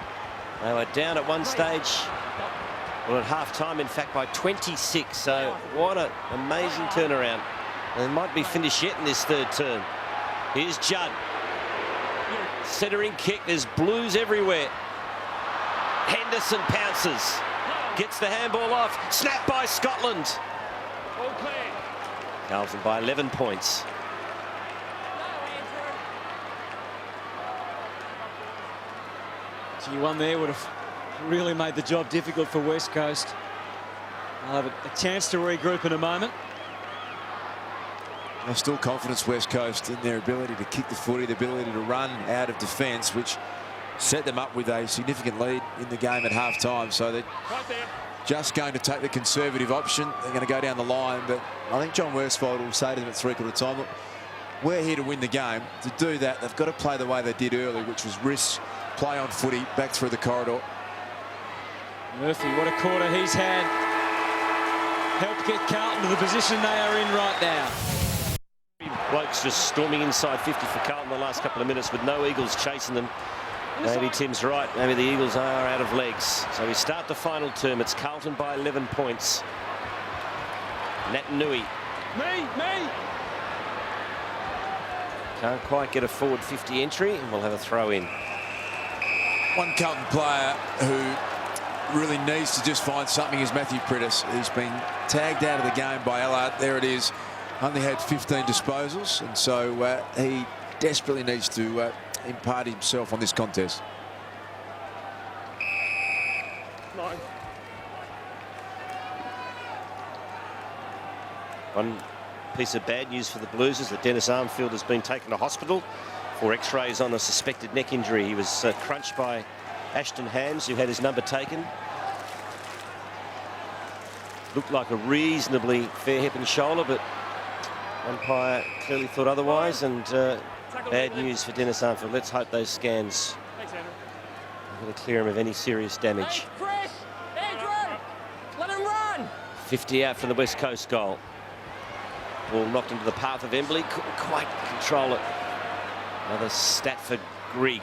They were down at one stage, well, at half-time, in fact, by 26. So what an amazing turnaround. And it might be finished yet in this third term. Here's Judd. Centering kick. There's blues everywhere. Henderson pounces. Gets the handball off. Snapped by Scotland. Carlton by 11 points. G1 there would have really made the job difficult for West Coast. I'll have a chance to regroup in a moment. There's still confidence, West Coast, in their ability to kick the footy, the ability to run out of defence, which set them up with a significant lead in the game at half-time. So they're just going to take the conservative option. They're going to go down the line, but I think John Worsfold will say to them at three-quarter time, look, we're here to win the game. To do that, they've got to play the way they did early, which was risk, play on footy, back through the corridor. Murphy, what a quarter he's had. Helped get Carlton to the position they are in right now. Blokes just storming inside 50 for Carlton the last couple of minutes with no Eagles chasing them. Maybe Tim's right. Maybe the Eagles are out of legs. So we start the final term. It's Carlton by 11 points. Natanui. Me! Can't quite get a forward 50 entry, and we'll have a throw in. One Carlton player who really needs to just find something is Matthew Prittis. He's been tagged out of the game by Allard. There it is. Only had 15 disposals, and so he desperately needs to impart himself on this contest. One piece of bad news for the Blues is that Dennis Armfield has been taken to hospital for x-rays on a suspected neck injury. He was crunched by Ashton Hams, who had his number taken. Looked like a reasonably fair hip and shoulder, but umpire clearly thought otherwise, and bad news for Dennis Armfield. Let's hope those scans are going to clear him of any serious damage. Chris! Adrian! Let him run! 50 out from the West Coast goal. Ball knocked into the path of Embley. Couldn't quite control it. Another stat for Grigg.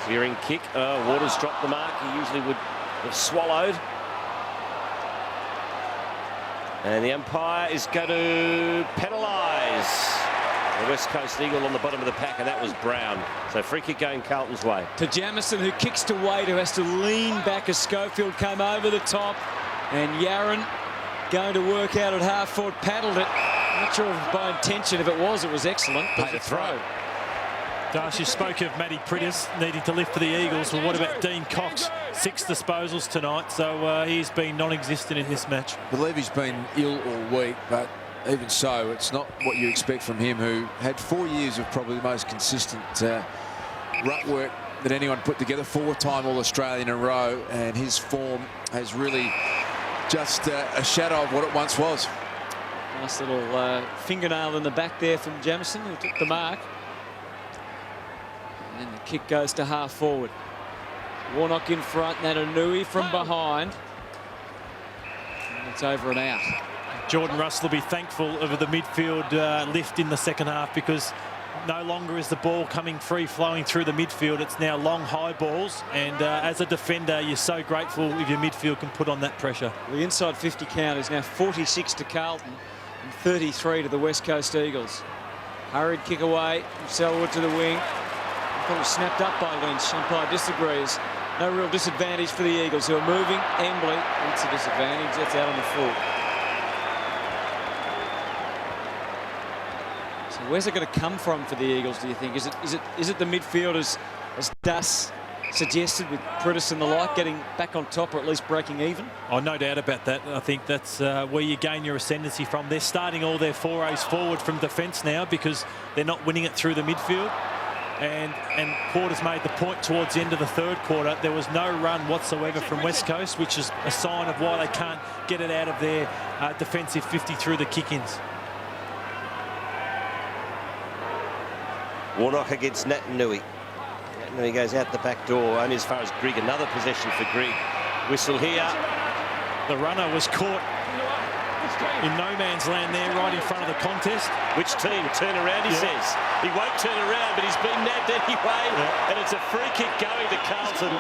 Clearing kick. Waters dropped the mark. He usually would have swallowed. And the umpire is going to penalise the West Coast Eagle on the bottom of the pack, and that was Brown. So free kick going Carlton's way. To Jamison, who kicks to Wade, who has to lean back as Schofield came over the top. And Yaron going to work out at half forward, paddled it. Not sure if by intention. If it was excellent. But Paid a throw. Darcy spoke of Matty Prittis needing to lift for the Eagles. Well, what about Dean Cox? 6 disposals tonight, so he's been non-existent in this match. I believe he's been ill all week, but even so, it's not what you expect from him, who had 4 years of probably the most consistent ruck work that anyone put together. 4-time All-Australian in a row, and his form has really just a shadow of what it once was. Nice little fingernail in the back there from Jamison, who took the mark. And then the kick goes to half forward. Warnock in front, Natanui from behind. And it's over and out. Jordan Russell will be thankful of the midfield lift in the second half, because no longer is the ball coming free flowing through the midfield. It's now long high balls, and as a defender you're so grateful if your midfield can put on that pressure. The inside 50 count is now 46 to Carlton and 33 to the West Coast Eagles. Hurried kick away from Selwood to the wing. Probably snapped up by Lynch. Umpire disagrees. No real disadvantage for the Eagles, who are moving. Embley, it's a disadvantage. That's out on the full. So where's it going to come from for the Eagles, do you think? Is it the midfield as Das suggested, with Prittis and the like getting back on top, or at least breaking even? Oh, no doubt about that. I think that's where you gain your ascendancy from. They're starting all their forays forward from defence now, because they're not winning it through the midfield. And Porter's made the point towards the end of the third quarter. There was no run whatsoever from West Coast, which is a sign of why they can't get it out of their defensive 50 through the kick-ins. Warnock against Natanui. Natanui goes out the back door, only as far as Grigg. Another possession for Grigg. Whistle here. The runner was caught in no man's land there, right in front of the contest. Which team? Turn around, he says. He won't turn around, but he's been nabbed anyway. And it's a free kick going to Carlton.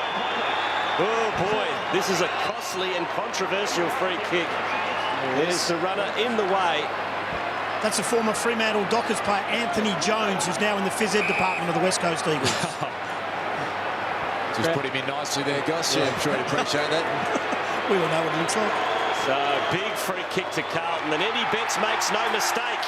Oh, boy. This is a costly and controversial free kick. There's the runner in the way. That's a former Fremantle Dockers player, Anthony Jones, who's now in the phys ed department of the West Coast Eagles. Just put him in nicely there, Goss. Yeah, I'm sure he'd appreciate that. We all know what it looks like. So, big free kick to Carlton, and Eddie Betts makes no mistake.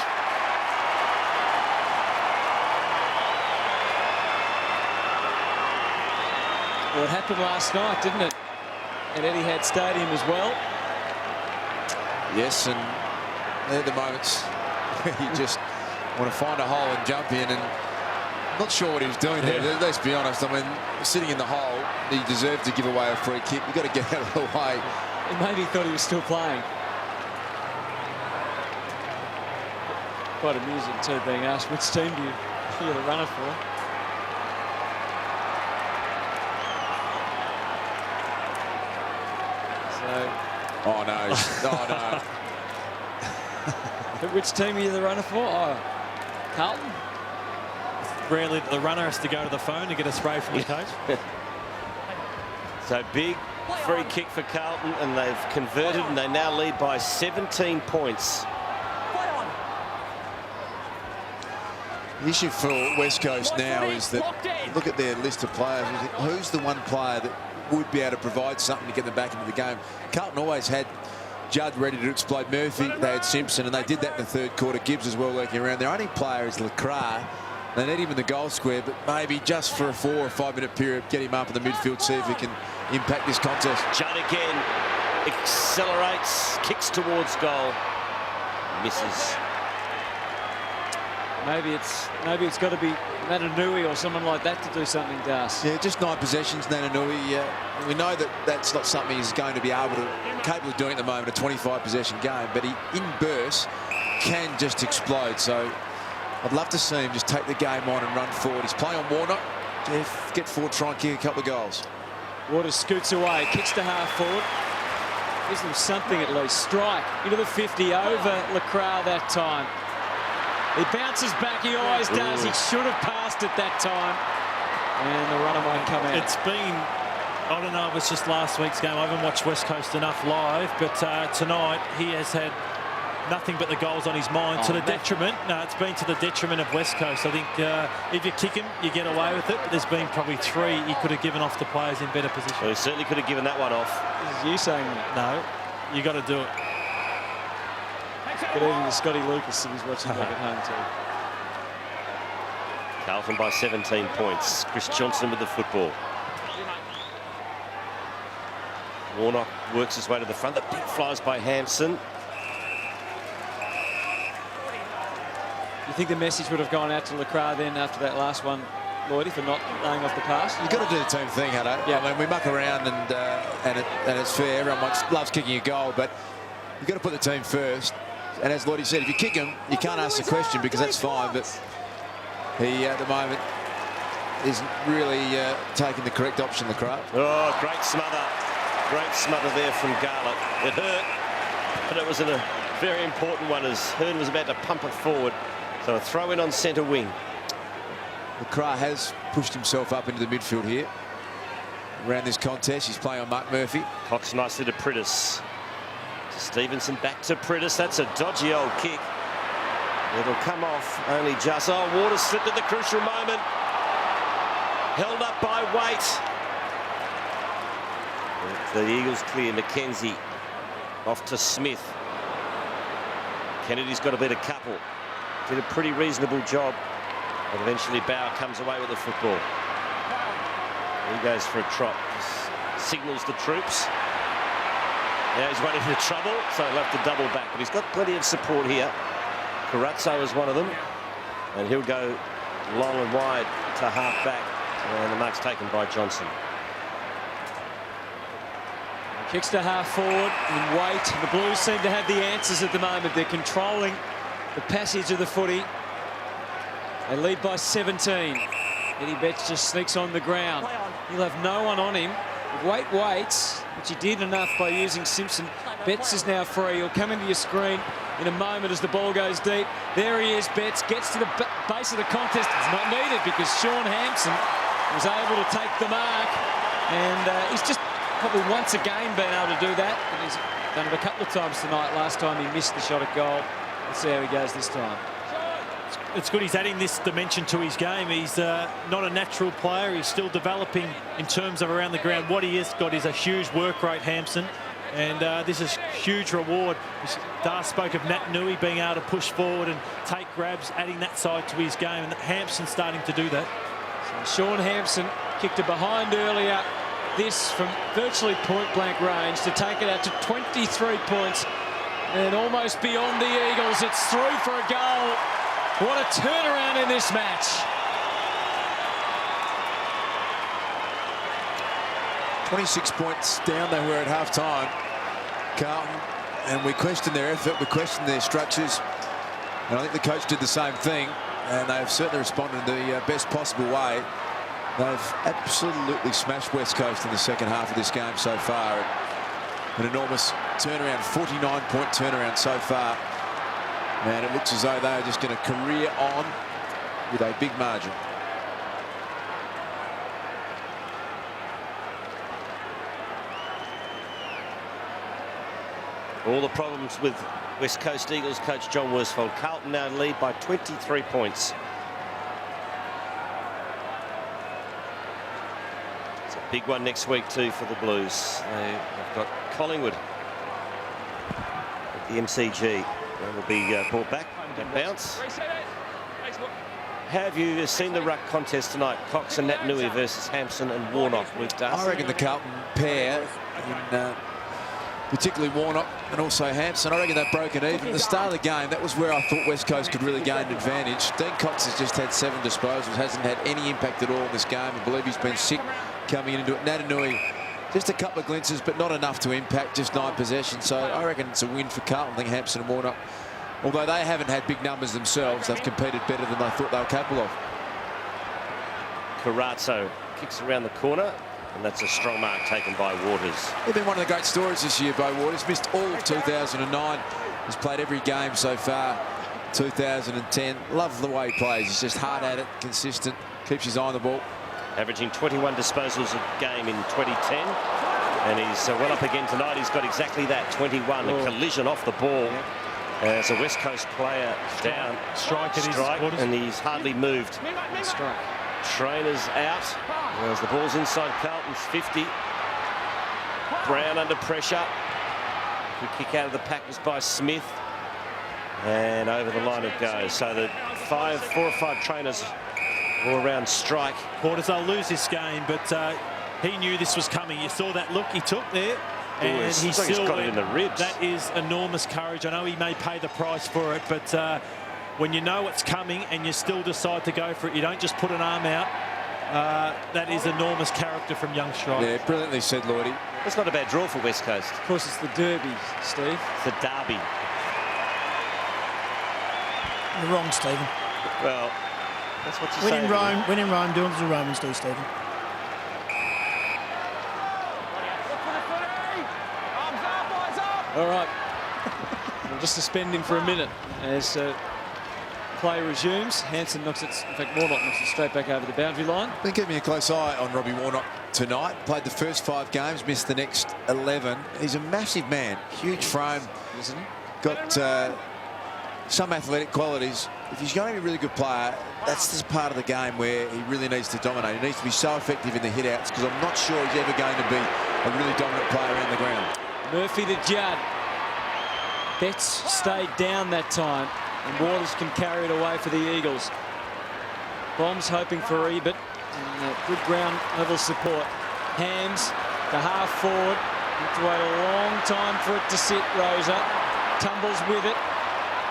Well, it happened last night, didn't it? At Etihad Stadium as well. Yes, and they're the moments where you just want to find a hole and jump in, and I'm not sure what he was doing there. Let's be honest. I mean, sitting in the hole, he deserved to give away a free kick. You've got to get out of the way. He maybe thought he was still playing. Quite amusing too, being asked which team do you're the runner for. So. Oh no! Oh no! But which team are you the runner for? Oh, Carlton. Rarely the runner has to go to the phone to get a spray from the coach. So big free kick for Carlton, and they've converted, and they now lead by 17 points. The issue for West Coast now is that, look at their list of players. Who's the one player that would be able to provide something to get them back into the game? Carlton always had Judd ready to explode Murphy. They had Simpson, and they did that in the third quarter. Gibbs as well lurking around. Their only player is Lacroix. They need him in the goal square, but maybe just for a 4 or 5 minute period, get him up in the midfield, see if he can impact this contest. Judd again accelerates, kicks towards goal, misses. Maybe it's got to be Natanui or someone like that to do something, Das. Yeah, just 9 possessions, Natanui. We know that that's not something he's going to be capable of doing at the moment, a 25 possession game, but he, in bursts, can just explode. So I'd love to see him just take the game on and run forward. He's playing on Warnock. Jeff, get forward, try and kick a couple of goals. Waters scoots away, kicks to half forward. Gives them something at least. Strike into the 50 over Lacroix that time. He bounces back, he always does. He should have passed it that time. And the runner won't come out. It's been, I don't know if it's just last week's game. I haven't watched West Coast enough live, but tonight he has had nothing but the goals on his mind, to the detriment. No, it's been to the detriment of West Coast. I think if you kick him, you get away with it. But there's been probably 3 he could have given off to players in better position. Well, he certainly could have given that one off. This is you saying that. No, you got to do it. Good evening to Scotty Lucas, if he's watching back at home too. Carlton by 17 points. Chris Johnson with the football. Warnock works his way to the front. The big flies by Hampson. You think the message would have gone out to Lacroix then after that last one, Lloydie, for not laying off the pass? You've got to do the team thing, Hutto. Yeah. I mean, we muck around and it's fair. Everyone loves kicking a goal, but you've got to put the team first. And as Lloydie said, if you kick him, you can't ask the question because that's fine. But he, at the moment, isn't really taking the correct option, Lacroix. Oh, great smother. Great smother there from Garlett. It hurt, but it was a very important one as Hearn was about to pump it forward. So a throw in on centre wing. Lacroix has pushed himself up into the midfield here. Around this contest, he's playing on Mark Murphy. Cox nicely to Priddis. Stevenson back to Priddis. That's a dodgy old kick. It'll come off only just. Oh, Waters slipped at the crucial moment. Held up by Waite. The Eagles clear. McKenzie off to Smith. Kennedy's got to beat a couple. Did a pretty reasonable job. But eventually Bauer comes away with the football. He goes for a trot. Just signals the troops. Now he's running into trouble, so he'll have to double back. But he's got plenty of support here. Carazzo is one of them. And he'll go long and wide. to half back. And the mark's taken by Johnson. Kicks to half forward in weight. The Blues seem to have the answers at the moment. They're controlling the passage of the footy. They lead by 17. Eddie Betts just sneaks on the ground. He'll have no one on him. Waite waits, which he did enough by using Simpson. Betts is now free. He'll come into your screen in a moment as the ball goes deep. There he is, Betts gets to the base of the contest. It's not needed because Sean Hampson was able to take the mark. And he's just probably once again been able to do that. And he's done it a couple of times tonight. Last time he missed the shot at goal. Let's see how he goes this time. It's good he's adding this dimension to his game. He's not a natural player. He's still developing in terms of around the ground. What he has got is a huge work rate, Hampson. And this is huge reward. Dar spoke of Nat Nui being able to push forward and take grabs, adding that side to his game. And Hampson's starting to do that. So Sean Hampson kicked it behind earlier. This from virtually point-blank range to take it out to 23 points. And almost beyond the Eagles. It's through for a goal. What a turnaround in this match. "26 points down they were at half-time, Carlton, and we questioned their effort, we questioned their structures, and I think the coach did the same thing, and they've certainly responded in the best possible way. They've absolutely smashed West Coast in the second half of this game so far. An enormous turnaround, 49-point turnaround so far. And it looks as though they are just going to career on with a big margin. All the problems with West Coast Eagles coach John Worsfold. Carlton now lead by 23 points. It's a big one next week too for the Blues. They've got Collingwood at the MCG. They will be brought back and bounce. Have you seen the ruck contest tonight? Cox and Nat Nui versus Hampson and Warnock. Luke Darcy. I reckon the Carlton pair, in, particularly Warnock and also Hampson, I reckon they've broken even. At the start of the game, that was where I thought West Coast could really gain an advantage. Dean Cox has just had 7 disposals, hasn't had any impact at all in this game. I believe he's been sick coming into it. Nat Nui, just a couple of glimpses, but not enough to impact, just 9 possessions. So I reckon it's a win for Carlton. I think Hampson and Warnock, although they haven't had big numbers themselves, they've competed better than they thought they were capable of. Carazzo kicks around the corner, and that's a strong mark taken by Waters. He's been one of the great stories this year, Bo Waters. Missed all of 2009. He's played every game so far. 2010. Love the way he plays. He's just hard at it, consistent, keeps his eye on the ball. Averaging 21 disposals a game in 2010. And he's well up again tonight. He's got exactly that, 21. A collision off the ball. As a West Coast player down. Strike, and he's hardly moved. Strike. Trainer's out. As the ball's inside Carlton's 50. Brown under pressure. Good kick out of the pack was by Smith. And over the line it goes. So the 4 or 5 trainers all around strike. Quarters, they'll lose this game, but he knew this was coming. You saw that look he took there. And he still got it in the ribs. That is enormous courage. I know he may pay the price for it, but when you know it's coming and you still decide to go for it, you don't just put an arm out. That is enormous character from young striker. Yeah, brilliantly said, Lloydie. That's not a bad draw for West Coast. Of course, it's the Derby, Steve. It's the derby. You're wrong, Stephen. Well, that's what you say. When in Rome, do as the Romans do, Stephen. All right. We'll just suspend him for a minute as play resumes. Hanson knocks it, in fact, Warnock knocks it straight back over the boundary line. Been keeping a close eye on Robbie Warnock tonight. Played the first 5 games, missed the next 11. He's a massive man, huge frame, Isn't he? got some athletic qualities. If he's going to be a really good player, that's this part of the game where he really needs to dominate. He needs to be so effective in the hit-outs because I'm not sure he's ever going to be a really dominant player around the ground. Murphy to Judd. Betts stayed down that time, and Waters can carry it away for the Eagles. Bombs hoping for Ebert, and good ground level support. Hams, the half forward. Had to wait a long time for it to sit. Rosa tumbles with it.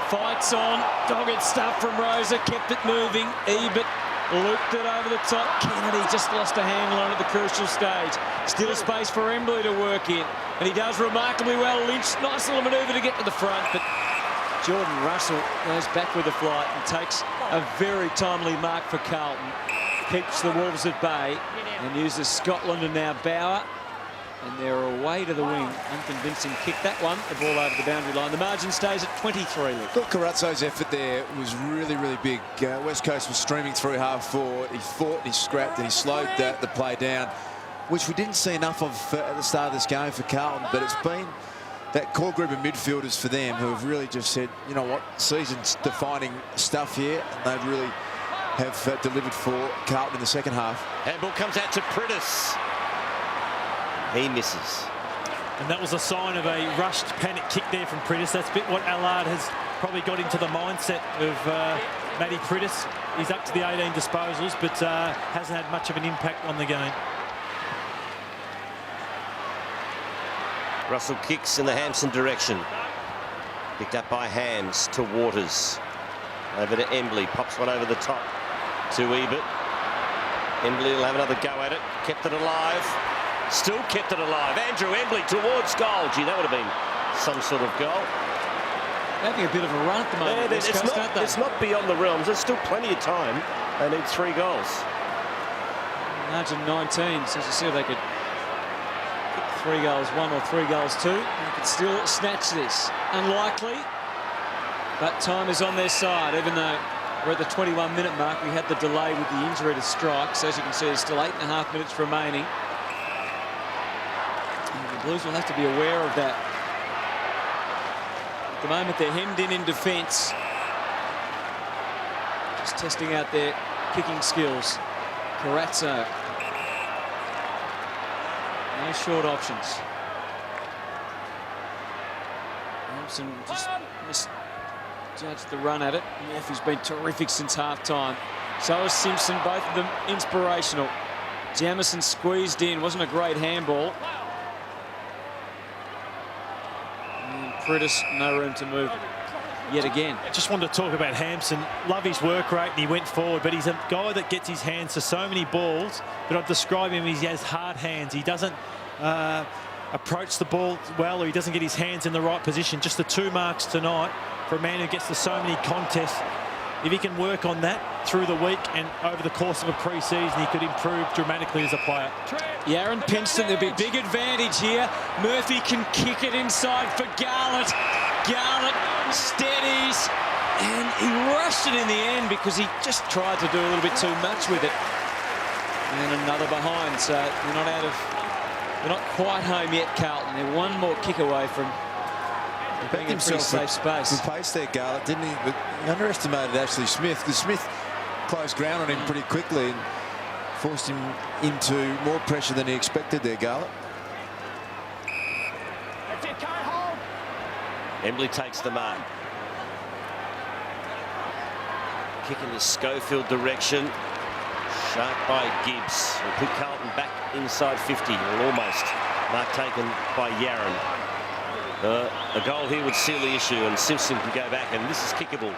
Fights on. Dogged stuff from Rosa. Kept it moving. Ebert Looped it over the top. Kennedy just lost a handle on it at the crucial stage. Still a space for Embley to work in. And he does remarkably well. Lynch, nice little manoeuvre to get to the front. But Jordan Russell goes back with the flight and takes a very timely mark for Carlton. Keeps the Wolves at bay and uses Scotland and now Bauer. And they're away to the wing. Unconvincing kick. That one, the ball over the boundary line. The margin stays at 23. I thought Carazzo's effort there was really, really big. West Coast was streaming through half forward. He fought, he scrapped, and he slowed the play down, which we didn't see enough of at the start of this game for Carlton. But it's been that core group of midfielders for them who have really just said, you know what, season's defining stuff here, and they really have delivered for Carlton in the second half. Handball comes out to Priddis. He misses. And that was a sign of a rushed panic kick there from Priddis. That's a bit what Allard has probably got into the mindset of Matty Priddis. He's up to the 18 disposals, but hasn't had much of an impact on the game. Russell kicks in the Hampson direction. Picked up by Hams to Waters. Over to Embley. Pops one over the top to Ebert. Embley will have another go at it. Kept it alive. Still kept it alive. Andrew Embley towards goal. Gee, that would have been some sort of goal. Having a bit of a run at the moment. Yeah, it's not beyond the realms. There's still plenty of time. They need 3 goals. Margin 19. So as you see, they could kick 3 goals 1 or 3 goals 2. They could still snatch this. Unlikely. But time is on their side, even though we're at the 21-minute mark. We had the delay with the injury to Strike. So as you can see, there's still 8.5 minutes remaining. The Blues will have to be aware of that. At the moment, they're hemmed in defence. Just testing out their kicking skills. Carazzo. No short options. Hampson just misjudged the run at it. Murphy's been terrific since half-time. So is Simpson, both of them inspirational. Jamison squeezed in, wasn't a great handball. Priddis, no room to move yet again. Just wanted to talk about Hampson. Love his work rate and he went forward, but he's a guy that gets his hands to so many balls, but I'd describe him as he has hard hands. He doesn't approach the ball well, or he doesn't get his hands in the right position. Just the 2 marks tonight for a man who gets to so many contests. If he can work on that through the week and over the course of a pre-season, he could improve dramatically as a player. Aaron Pinston, there'll be a big advantage here. Murphy can kick it inside for Garlett. Garlett steadies, and he rushed it in the end because he just tried to do a little bit too much with it. And another behind, so they're not quite home yet, Carlton. They're 1 more kick away from being in pretty safe space. Good pace there, Garlett, didn't he? But he underestimated Ashley Smith, because Smith closed ground on him pretty quickly and forced him into more pressure than he expected there, Garlett. Embley takes the mark. Kick in the Schofield direction. Sharp by Gibbs. Will put Carlton back inside 50, or almost. Mark taken by Yarran. A goal here would seal the issue, and Simpson can go back, and this is kickable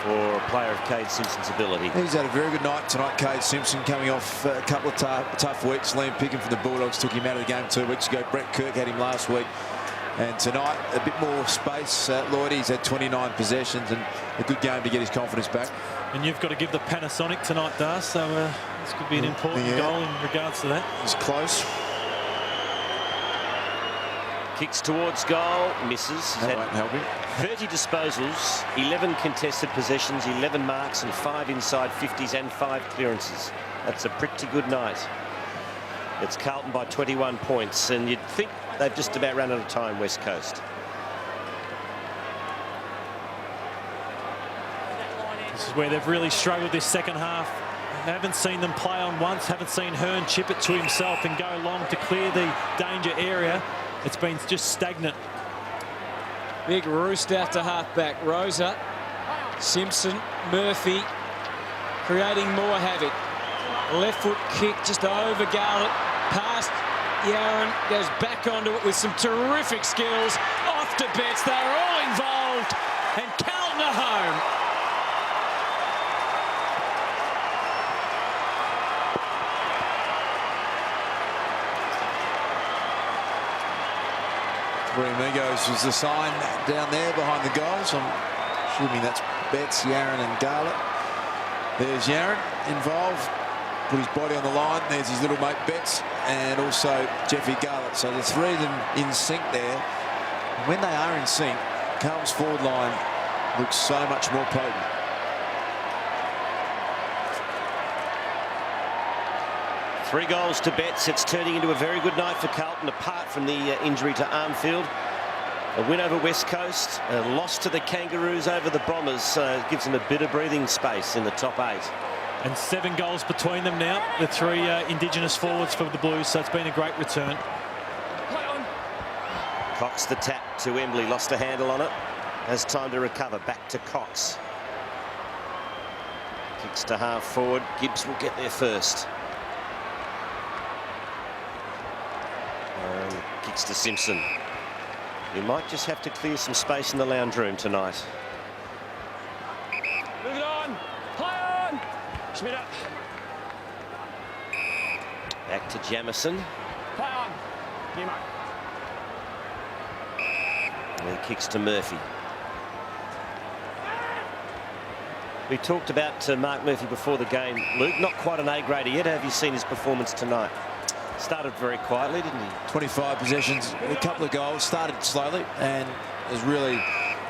for a player of Cade Simpson's ability. He's had a very good night tonight, Cade Simpson, coming off a couple of tough weeks. Liam Picken from the Bulldogs took him out of the game 2 weeks ago. Brett Kirk had him last week. And tonight, a bit more space. Lloyd, he's had 29 possessions, and a good game to get his confidence back. And you've got to give the Panasonic tonight, Dar, so this could be an important goal in regards to that. It's close. Kicks towards goal, misses. That won't help him. 30 disposals, 11 contested possessions, 11 marks, and 5 inside 50s and 5 clearances. That's a pretty good night. It's Carlton by 21 points, and you'd think they've just about run out of time, West Coast. This is where they've really struggled this second half. I haven't seen them play on once, haven't seen Hearn chip it to himself and go long to clear the danger area. It's been just stagnant. Big roost out to halfback. Rosa, Simpson, Murphy, creating more havoc. Left foot kick just over Garlett, past Yarran, goes back onto it with some terrific skills. Off to Betts, they're all involved, and Carlton are home. Three amigos was the sign down there behind the goals. I'm assuming that's Betts, Yaron and Garlett. There's Yaron involved, put his body on the line. There's his little mate Betts and also Jeffy Garlett. So the three of them in sync there. When they are in sync, Carlton's forward line looks so much more potent. Three goals to Betts. It's turning into a very good night for Carlton, apart from the injury to Armfield. A win over West Coast, a loss to the Kangaroos over the Bombers, gives them a bit of breathing space in the top 8. And 7 goals between them now, the 3 Indigenous forwards for the Blues, so it's been a great return. Cox the tap to Embley, lost a handle on it. Has time to recover, back to Cox. Kicks to half forward, Gibbs will get there first. Kicks to Simpson. You might just have to clear some space in the lounge room tonight. Move it on. Play on. Schmidt up. Back to Jamison. Play on. Nemo. And he kicks to Murphy. We talked about Mark Murphy before the game. Luke, not quite an A grader yet. Have you seen his performance tonight? Started very quietly, didn't he? 25 possessions, a couple of goals, started slowly and was really,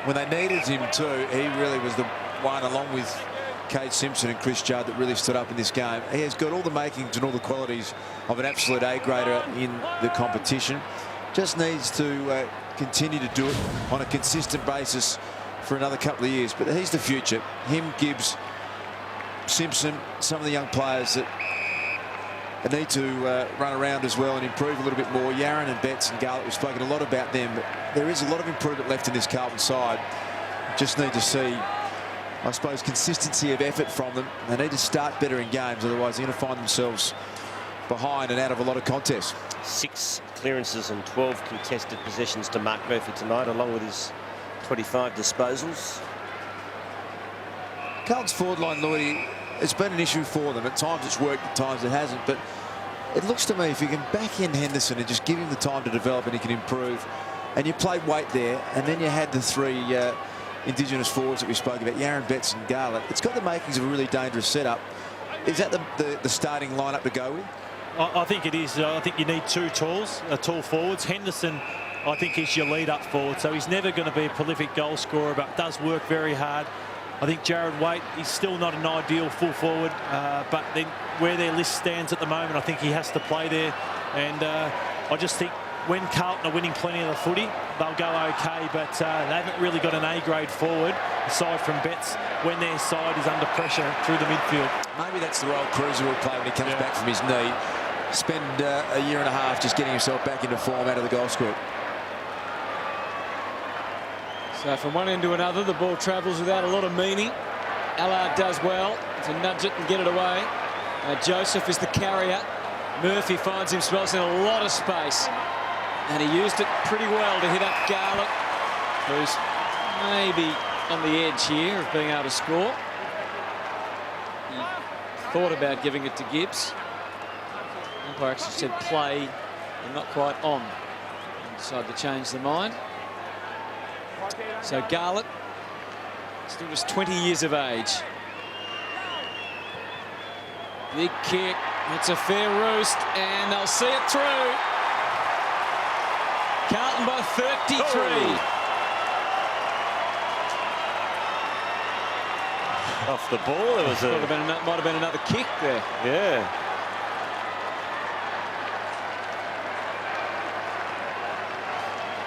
when they needed him to, he really was the one, along with Cade Simpson and Chris Judd, that really stood up in this game. He has got all the makings and all the qualities of an absolute A-grader in the competition. Just needs to continue to do it on a consistent basis for another couple of years. But he's the future. Him, Gibbs, Simpson, some of the young players that need to run around as well and improve a little bit more. Yaron and Betts and Garlett, we've spoken a lot about them, but there is a lot of improvement left in this Carlton side. Just need to see, I suppose, consistency of effort from them. They need to start better in games, otherwise they're going to find themselves behind and out of a lot of contests. 6 clearances and 12 contested possessions to Mark Murphy tonight, along with his 25 disposals. Carlton's forward line, Lloydie, it's been an issue for them. At times it's worked, at times it hasn't. But it looks to me, if you can back in Henderson and just give him the time to develop and he can improve, and you played weight there, and then you had the 3 Indigenous forwards that we spoke about, Yaron, Betts and Garlett, it's got the makings of a really dangerous setup. Is that the starting lineup to go with? I think it is. I think you need 2 tall forwards. Henderson, I think, is your lead-up forward, so he's never going to be a prolific goal scorer, but does work very hard. I think Jared Waite is still not an ideal full forward, but then where their list stands at the moment, I think he has to play there. And I just think when Carlton are winning plenty of the footy, they'll go okay, but they haven't really got an A-grade forward, aside from Betts, when their side is under pressure through the midfield. Maybe that's the role Cruiser will play when he comes back from his knee. Spend a year and a half just getting himself back into form out of the goal scorer. So from one end to another, the ball travels without a lot of meaning. Allard does well to nudge it and get it away. Joseph is the carrier. Murphy finds himself in a lot of space, and he used it pretty well to hit up Garlett, who's maybe on the edge here of being able to score. He thought about giving it to Gibbs. Umpire actually said play and not quite on. And decided to change the mind. So Garlett, still just 20 years of age. Big kick, it's a fair roost, and they'll see it through. Carlton by 33. Off the ball, there was might have been another kick there. Yeah.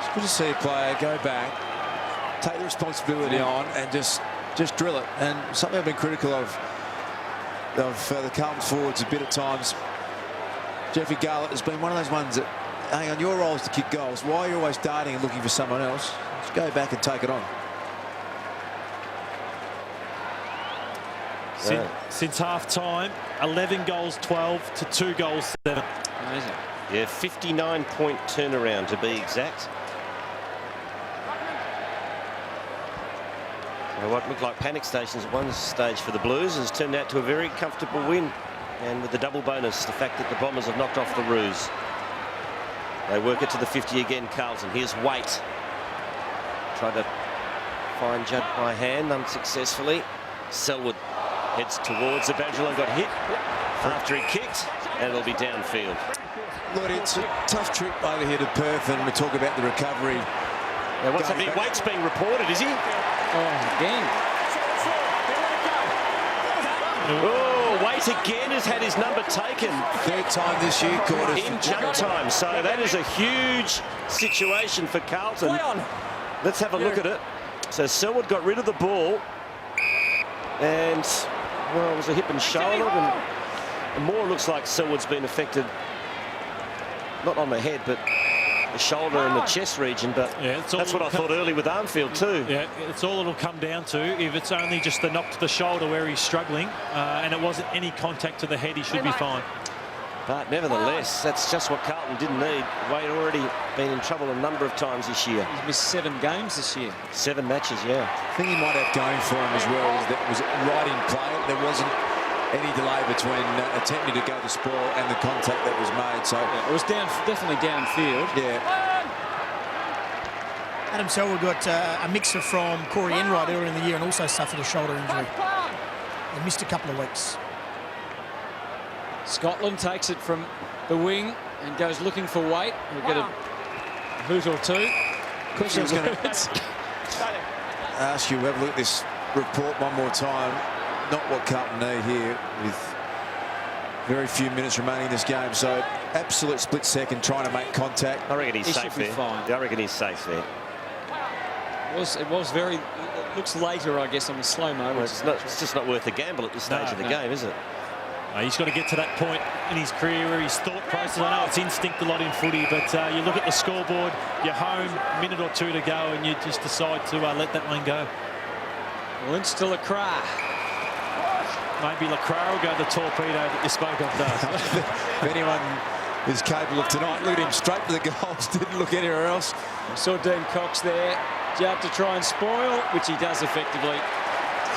It's good to see a player go back, take the responsibility on, and just drill it. And something I've been critical of the Carlton forwards a bit at times. Jeffy Garlett has been one of those ones that, hang on, your role is to kick goals. Why are you always darting and looking for someone else? Just go back and take it on. Since half-time, 11 goals 12 to 2 goals 7. Amazing. Yeah, 59-point turnaround to be exact. Now, what looked like panic stations at one stage for the Blues has turned out to a very comfortable win. And with the double bonus, the fact that the Bombers have knocked off the Roos. They work it to the 50 again, Carlton. Here's Waite. Tried to find Judd by hand unsuccessfully. Selwood heads towards the Badger and got hit after he kicked, and it'll be downfield. Look, it's a tough trip over here to Perth, and we talk about the recovery. Now, what's happening? Waite's being reported, is he? Oh, again. Oh, Waite again has had his number taken. Third time this year, quarters. In jump time, so that is a huge situation for Carlton. Let's have a look at it. So Selwood got rid of the ball, and well, it was a hip and shoulder, and more looks like Selwood's been affected, not on the head, but the shoulder and the chest region. But yeah, that's what I thought early with Armfield too. Yeah, it's all it'll come down to. If it's only just the knock to the shoulder where he's struggling, and it wasn't any contact to the head, he should be fine. But nevertheless, that's just what Carlton didn't need. Wade already been in trouble a number of times this year. He's missed 7 games this year. 7 matches, yeah. The thing he might have going for him as well is that it was right in play. There wasn't any delay between attempting to go to spoil and the contact that was made. So yeah, it was definitely downfield. Yeah. Adam Selwood got a mixer from Corey Enright earlier in the year and also suffered a shoulder injury. He missed a couple of weeks. Scotland takes it from the wing and goes looking for Waite. We'll get a hoot or two. Question I was going to ask you, have a look at this report one more time. Not what Carlton need here with very few minutes remaining in this game. So absolute split second trying to make contact. I reckon he's He safe should be there. fine. I reckon he's safe there. It was very. It looks later, I guess, on the slow-mo. Well, it's just not worth the gamble at this stage of the game, is it? He's got to get to that point in his career where his thought process, I know it's instinct a lot in footy, but you look at the scoreboard, you're home, minute or two to go, and you just decide to let that one go. Lynch to Lacroix. Maybe Lacroix will go the torpedo that you spoke of, though. If anyone is capable of tonight, look at him straight for the goals, didn't look anywhere else. I saw Dean Cox there, Judd to try and spoil, which he does effectively.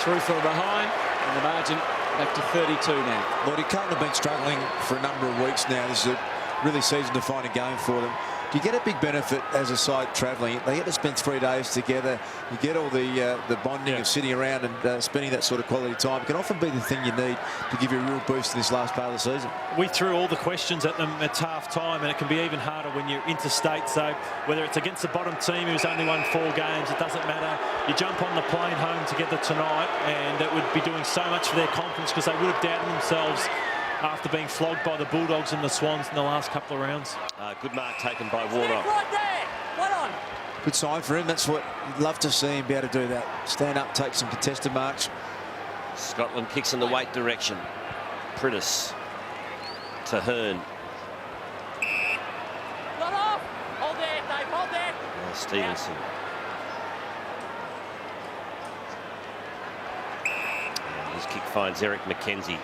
Through from behind, and the margin back to 32 now. Well, he can't have been struggling for a number of weeks now. This is a really season-defining game for them. You get a big benefit as a side travelling. They get to spend 3 days together. You get all the bonding of sitting around and spending that sort of quality time. It can often be the thing you need to give you a real boost in this last part of the season. We threw all the questions at them at half-time, and it can be even harder when you're interstate. So whether it's against the bottom team who's only won 4 games, it doesn't matter. You jump on the plane home together tonight, and it would be doing so much for their confidence because they would have doubted themselves after being flogged by the Bulldogs and the Swans in the last couple of rounds. Good mark taken by Warnock. Good sign for him. That's what you'd love to see him be able to do, that. Stand up, take some contested marks. Scotland kicks in the Waite direction. Prentice to Hearn. Not off. Hold there, Dave. Hold there. Stevenson. His kick finds Eric McKenzie.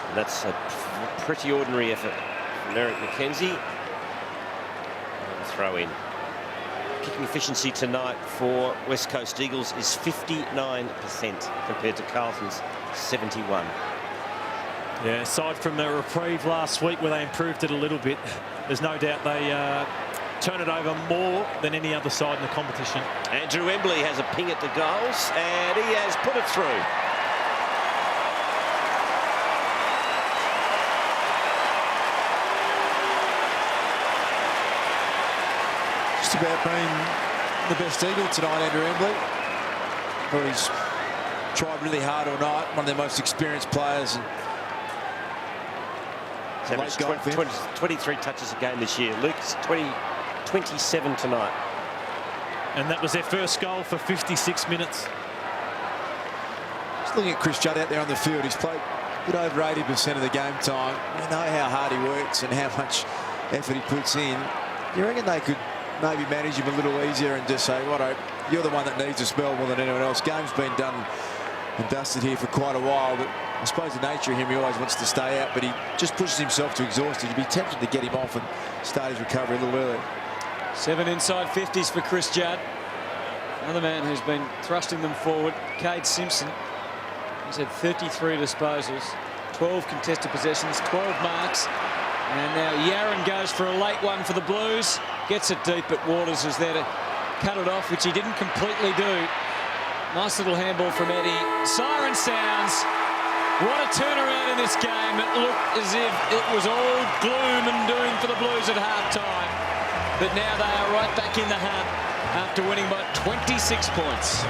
And that's a pretty ordinary effort from Eric McKenzie. And throw in. Kicking efficiency tonight for West Coast Eagles is 59% compared to Carlton's 71%. Yeah, aside from the reprieve last week where they improved it a little bit, there's no doubt they turn it over more than any other side in the competition. Andrew Embley has a ping at the goals, and he has put it through. Just about being the best Eagle tonight, Andrew Embley. Well, he's tried really hard all night. One of their most experienced players. And He's averaged 23 touches a game this year. Luke's 27 tonight. And that was their first goal for 56 minutes. Just looking at Chris Judd out there on the field, he's played a bit over 80% of the game time. We know how hard he works and how much effort he puts in. You reckon they could maybe manage him a little easier and just say, "Righto, you're the one that needs a spell more than anyone else." Game's been done and dusted here for quite a while, but I suppose the nature of him, he always wants to stay out, but he just pushes himself to exhaustion. You'd be tempted to get him off and start his recovery a little earlier. 7 inside 50s for Chris Judd. Another man who's been thrusting them forward, Cade Simpson. He's had 33 disposals, 12 contested possessions, 12 marks, And now Yaron goes for a late one for the Blues. Gets it deep, but Waters is there to cut it off, which he didn't completely do. Nice little handball from Eddie. Siren sounds. What a turnaround in this game. It looked as if it was all gloom and doom for the Blues at half-time. But now they are right back in the hunt after winning by 26 points.